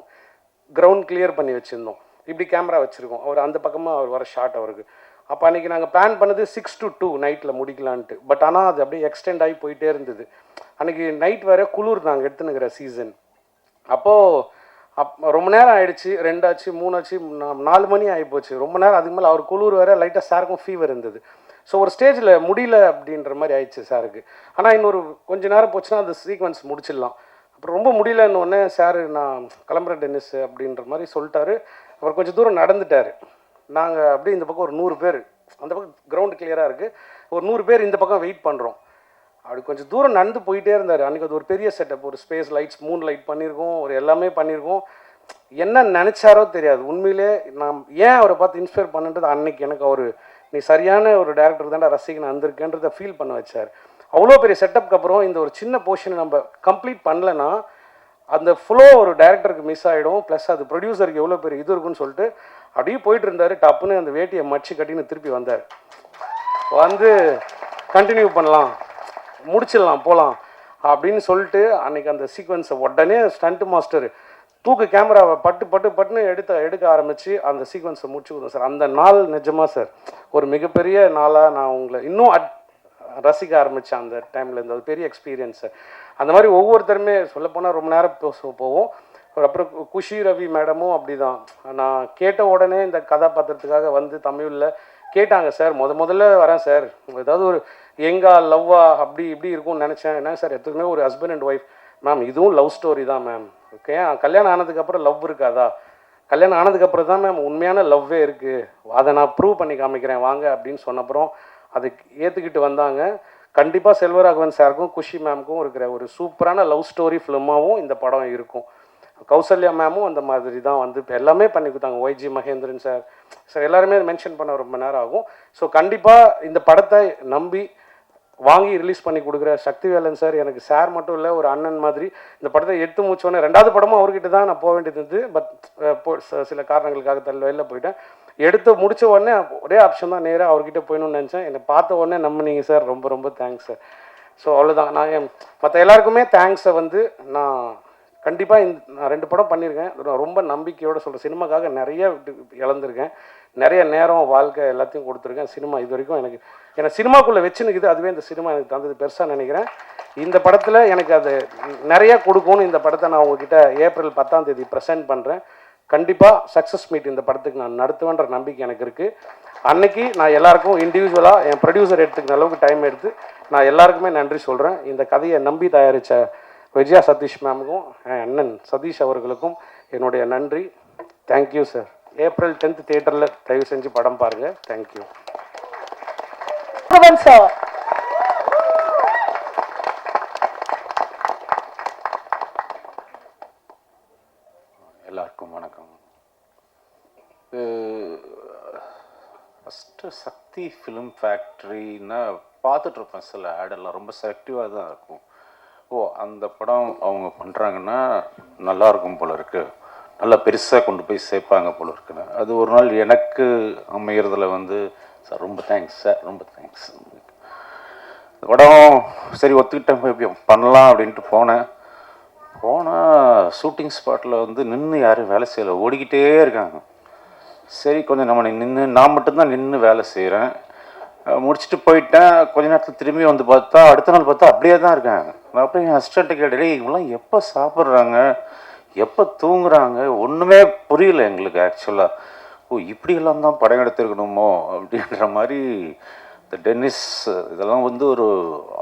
Speaker 11: கிரவுண்ட் கிளியர் பண்ணி வச்சுருந்தோம். இப்படி கேமரா வச்சுருக்கோம், அவர் அந்த பக்கமாக அவர் வர ஷாட் அவருக்கு. அப்போ அன்றைக்கி நாங்கள் பிளான் பண்ணது 6 to 2 நைட்டில் முடிக்கலான்ட்டு. பட் ஆனால் அது அப்படியே எக்ஸ்டெண்ட் ஆகி போயிட்டே இருந்தது. அன்றைக்கி நைட் வேறு குளிர் நாங்கள் எடுத்துனுக்கிற சீசன். அப்போது ரொம்ப நேரம் ஆகிடுச்சு, 2 ஆச்சு 3 ஆச்சு 4 மணி ஆகிப்போச்சு. ரொம்ப நேரம் அதுக்கு மேலே அவர் குளிர் வேறு, லைட்டாக சாருக்கும் ஃபீவர் இருந்தது. ஸோ ஒரு ஸ்டேஜில் முடியல அப்படின்ற மாதிரி ஆயிடுச்சு சாருக்கு. ஆனால் இன்னொரு கொஞ்சம் நேரம் போச்சுன்னா அந்த சீக்வன்ஸ் முடிச்சிடலாம். அப்புறம் ரொம்ப முடியலன்னொடனே சார் நான் கிளம்புறேன் டென்னிஸ் அப்படின்ற மாதிரி சொல்லிட்டாரு. அப்புறம் கொஞ்சம் தூரம் நடந்துட்டார். நாங்கள் அப்படியே இந்த பக்கம் ஒரு 100 பேர், அந்த பக்கம் கிரவுண்டு கிளியராக இருக்குது, ஒரு 100 பேர் இந்த பக்கம் வெயிட் பண்ணுறோம். அப்படி கொஞ்சம் தூரம் நடந்து போயிட்டே இருந்தார். அன்றைக்கி அது ஒரு பெரிய செட்டப், ஒரு ஸ்பேஸ் லைட்ஸ் 3 லைட் பண்ணியிருக்கோம், ஒரு எல்லாமே பண்ணியிருக்கோம். என்ன நினச்சாரோ தெரியாது. உண்மையிலே நான் ஏன் அவரை பார்த்து இன்ஸ்பயர் பண்ணுன்றது அன்னைக்கு எனக்கு அவர் நீ சரியான ஒரு டேரக்டர் தான்டா ரசிகன் வந்திருக்கேன்றதை ஃபீல் பண்ண வச்சார். அவ்வளோ பெரிய செட்டப்க்கு அப்புறம் இந்த ஒரு சின்ன போர்ஷனை நம்ம கம்ப்ளீட் பண்ணலைன்னா அந்த ஃப்ளோ ஒரு டேரக்டருக்கு மிஸ் ஆகிடும். ப்ளஸ் அது ப்ரொடியூசருக்கு எவ்வளோ பெரிய இது இருக்குன்னு சொல்லிட்டு அப்படியே போயிட்டு இருந்தார். டப்புன்னு அந்த வேட்டியை மடிச்சு கட்டின்னு திருப்பி வந்தார். வந்து கண்டினியூ பண்ணலாம், முடிச்சிடலாம், போகலாம் அப்படின்னு சொல்லிட்டு அன்றைக்கி அந்த சீக்வன்ஸை உடனே ஸ்டண்ட் மாஸ்டர் தூக்கு கேமராவை பட்டுன்னு எடுக்க ஆரம்பித்து அந்த சீக்வன்ஸை முடிச்சு கொடுத்தோம் சார். அந்த நாள் நிஜமாக சார் ஒரு மிகப்பெரிய நாளாக நான் உங்களை இன்னும் ரசிக்க ஆரம்பித்தேன் அந்த டைமில். இந்த ஒரு பெரிய எக்ஸ்பீரியன்ஸு. அந்த மாதிரி ஒவ்வொருத்தருமே சொல்லப்போனால் ரொம்ப நேரம் போவோம். அப்புறம் குஷி ரவி மேடமும் அப்படி தான். நான் கேட்ட உடனே இந்த கதாபாத்திரத்துக்காக வந்து தமிழில் கேட்டாங்க சார், முதல்ல வரேன் சார், ஏதாவது ஒரு எங்கா லவ்வா அப்படி இப்படி இருக்கும்னு நினச்சேன். என்ன சார் எதுக்குமே ஒரு ஹஸ்பண்ட் அண்ட் ஒய்ஃப் மேம், இதுவும் லவ் ஸ்டோரி தான் மேம். ஓகே, கல்யாணம் ஆனதுக்கப்புறம் லவ் இருக்காதா? கல்யாணம் ஆனதுக்கப்புறம் தான் மேம் உண்மையான லவ்வே இருக்குது, அதை நான் ப்ரூவ் பண்ணி காமிக்கிறேன் வாங்க அப்படின்னு சொன்னப்புறம் அதுக்கு ஏற்றுக்கிட்டு வந்தாங்க. கண்டிப்பாக செல்வராகவன் சாருக்கும் குஷி மேமுக்கும் இருக்கிற ஒரு சூப்பரான லவ் ஸ்டோரி ஃபிலிமாகவும் இந்த படம் இருக்கும். கௌசல்யா மேமும் அந்த மாதிரி தான் வந்து இப்போ எல்லாமே பண்ணி கொடுத்தாங்க. ஒய்ஜி மகேந்திரன் சார் எல்லாருமே மென்ஷன் பண்ண ரொம்ப நேரம் ஆகும். ஸோ கண்டிப்பாக இந்த படத்தை நம்பி வாங்கி ரிலீஸ் பண்ணி கொடுக்குற சக்திவேலன் சார் எனக்கு சார் மட்டும் இல்லை, ஒரு அண்ணன் மாதிரி. இந்த படத்தை எடுத்து முடிச்சோடனே 2வது படமும் அவர்கிட்ட தான் நான் போக வேண்டியது இருந்தது. பட் சில காரணங்களுக்காக வெளில போயிட்டேன். எடுத்து முடித்த உடனே ஒரே ஆப்ஷன் தான், நேராக அவர்கிட்ட போயணும்னு நினச்சேன். என்னை பார்த்த உடனே நம்பினீங்க சார், ரொம்ப ரொம்ப தேங்க்ஸ் சார். ஸோ அவ்வளோதான். நான் மற்ற எல்லாருக்குமே தேங்க்ஸை வந்து நான் கண்டிப்பாக நான் 2 படம் பண்ணியிருக்கேன். ரொம்ப நம்பிக்கையோடு சொல்கிறேன். சினிமாக்காக நிறைய இழந்திருக்கேன், நிறைய நேரம் வாழ்க்கை எல்லாத்தையும் கொடுத்துருக்கேன். சினிமா இது வரைக்கும் எனக்கு சினிமாக்குள்ளே வச்சுனுக்குது. அதுவே இந்த சினிமா எனக்கு தந்தது பெருசாக நினைக்கிறேன். இந்த படத்தில் எனக்கு அது நிறைய கொடுக்கும்னு இந்த படத்தை நான் உங்ககிட்ட ஏப்ரல் 10ஆம் தேதி ப்ரெசென்ட் பண்ணுறேன். கண்டிப்பாக சக்ஸஸ் மீட் இந்த படத்துக்கு நான் நடத்துவேன்ற நம்பிக்கை எனக்கு இருக்குது. அன்னைக்கு நான் எல்லாருக்கும் இண்டிவிஜுவலாக என் ப்ரொடியூசர் எடுத்துக்கிற அளவுக்கு டைம் எடுத்து நான் எல்லாருக்குமே நன்றி சொல்கிறேன். இந்த கதையை நம்பி தயாரித்த விஜயா சதீஷ் மேமுக்கும் என் அண்ணன் சதீஷ் அவர்களுக்கும் என்னுடைய நன்றி. Thank you sir. ஏப்ரல் 10th தியேட்டரில் தயவு செஞ்சு படம் பாருங்கள். தேங்க்யூ.
Speaker 12: எல்லாருக்கும் வணக்கம். ஃபஸ்ட்டு சக்தி ஃபிலிம் ஃபேக்ட்ரின்னா பார்த்துட்ருப்பேன். சில ஆடெல்லாம் ரொம்ப செலக்டிவாக தான் இருக்கும். அந்த படம் அவங்க பண்ணுறாங்கன்னா நல்லாயிருக்கும் போல இருக்குது, நல்லா பெருசாக கொண்டு போய் சேர்ப்பாங்க போல இருக்குன்னு. அது ஒரு நாள் எனக்கு அமைகிறதுல வந்து சார் ரொம்ப தேங்க்ஸ் சார், ரொம்ப தேங்க்ஸ். இந்த படம் சரி ஒத்துக்கிட்டேன், போய் பண்ணலாம் அப்படின்ட்டு போனால் ஷூட்டிங் ஸ்பாட்டில் வந்து நின்று யாரும் வேலை செய்யலை, ஓடிக்கிட்டே இருக்காங்க. சரி கொஞ்சம் நம்ம நான் மட்டும்தான் நின்று வேலை செய்கிறேன். முடிச்சுட்டு போயிட்டேன். கொஞ்ச நேரத்தில் திரும்பி வந்து பார்த்தா அடுத்த நாள் பார்த்தா அப்படியே தான் இருக்காங்க. நான் அப்படியே என் அசிஸ்டண்ட்டை கேட்டேன், இவங்களாம் எப்போ சாப்பிட்றாங்க, எப்போ தூங்குறாங்க, ஒன்றுமே புரியல எங்களுக்கு ஆக்சுவலாக. இப்படியெல்லாம் தான் படம் எடுத்துருக்கணுமோ அப்படின்ற மாதிரி. இந்த டென்னிஸ் இதெல்லாம் வந்து ஒரு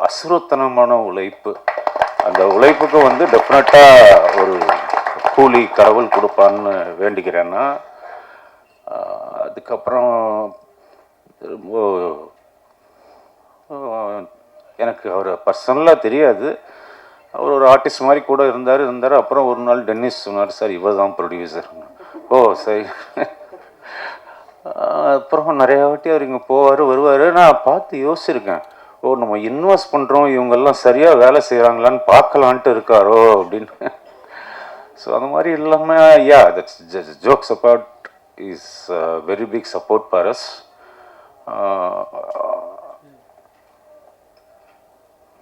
Speaker 12: அசுரத்தனமான உழைப்பு. அந்த உழைப்புக்கு வந்து டெஃபினட்டாக ஒரு கூலி கடவுள் கொடுப்பான்னு வேண்டிக்கிறேன்னா, அதுக்கப்புறம் ரொம்ப எனக்கு அவரை பர்சனலாக தெரியாது. அவர் ஒரு ஆர்டிஸ்ட் மாதிரி கூட இருந்தார். அப்புறம் ஒரு நாள் டென்னிஸ் சொன்னார், சார் இவர் தான் ப்ரொடியூசர். ஓ சரி. அப்புறம் நிறையா வாட்டி அவர் இங்கே போவார் வருவார். நான் பார்த்து யோசிச்சிருக்கேன், ஓ நம்ம இன்வெஸ்ட் பண்ணுறோம், இவங்கெல்லாம் சரியாக வேலை செய்கிறாங்களான்னு பார்க்கலான்ட்டு இருக்காரோ அப்படின்னு. ஸோ அந்த மாதிரி இல்லாமல் yeah that's jokes about is very big support for us.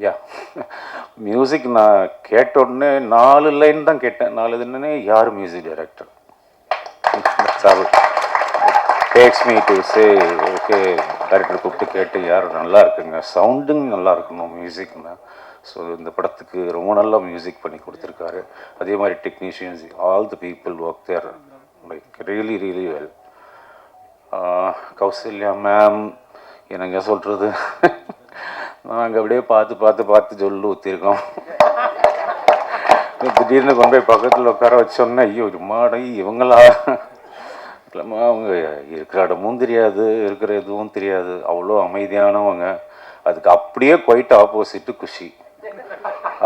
Speaker 12: Yeah music நான் கேட்ட உடனே 4 லைன் தான் கேட்டேன். 4 இதுன்னே யார் music director tax me to say okay, director கூப்பிட்டு கேட்டு யார் நல்லா இருக்குங்க, சவுண்டிங் நல்லா இருக்கணும் மியூசிக்னா. ஸோ இந்த படத்துக்கு ரொம்ப நல்லா மியூசிக் பண்ணி கொடுத்துருக்காரு. அதே மாதிரி technicians all the people work there like really well. Kausalya ma'am என்னங்க சொல்கிறது, நாங்கள் அப்படியே பார்த்து சொல்லு ஊற்றிருக்கோம். திடீர்னு கொண்டு போய் பக்கத்தில் உட்கார வச்சோன்னே ஐயோ மாடை இவங்களா இல்லைம்மா, அவங்க இருக்கிற இடமும் தெரியாது, இருக்கிற எதுவும் தெரியாது, அவ்வளோ அமைதியானவங்க. அதுக்கு அப்படியே குவைட் ஆப்போசிட்டு குஷி.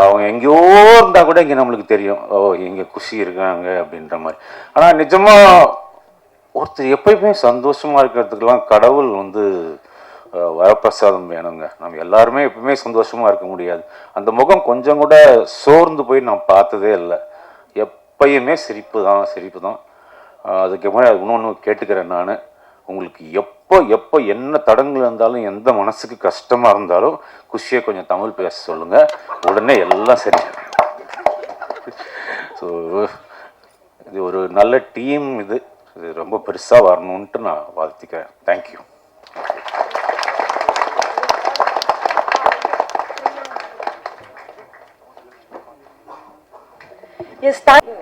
Speaker 12: அவங்க எங்கேயோ இருந்தால் கூட இங்கே நம்மளுக்கு தெரியும், ஓ இங்கே குஷி இருக்காங்க அப்படின்ற மாதிரி. ஆனால் நிஜமாக ஒருத்தர் எப்பயுமே சந்தோஷமாக இருக்கிறதுக்கெல்லாம் கடவுள் வந்து வரப்பிரசாதம் வேணுங்க. நம்ம எல்லாருமே எப்பவுமே சந்தோஷமாக இருக்க முடியாது. அந்த முகம் கொஞ்சம் கூட சோர்ந்து போய் நான் பார்த்ததே இல்லை. எப்பயுமே சிரிப்பு தான். அதுக்கு மாதிரி அது இன்னொன்று கேட்டுக்கிறேன் நான், உங்களுக்கு எப்போ என்ன தடங்கள் இருந்தாலும், எந்த மனசுக்கு கஷ்டமாக இருந்தாலும் குஷியை கொஞ்சம் தமிழ் பேச சொல்லுங்கள், உடனே எல்லாம் சரி. ஸோ இது ஒரு நல்ல டீம், இது ரொம்ப பெருசாக வரணுன்ட்டு நான் வாழ்த்திக்கிறேன். தேங்க்யூ.
Speaker 8: Yes, thank you.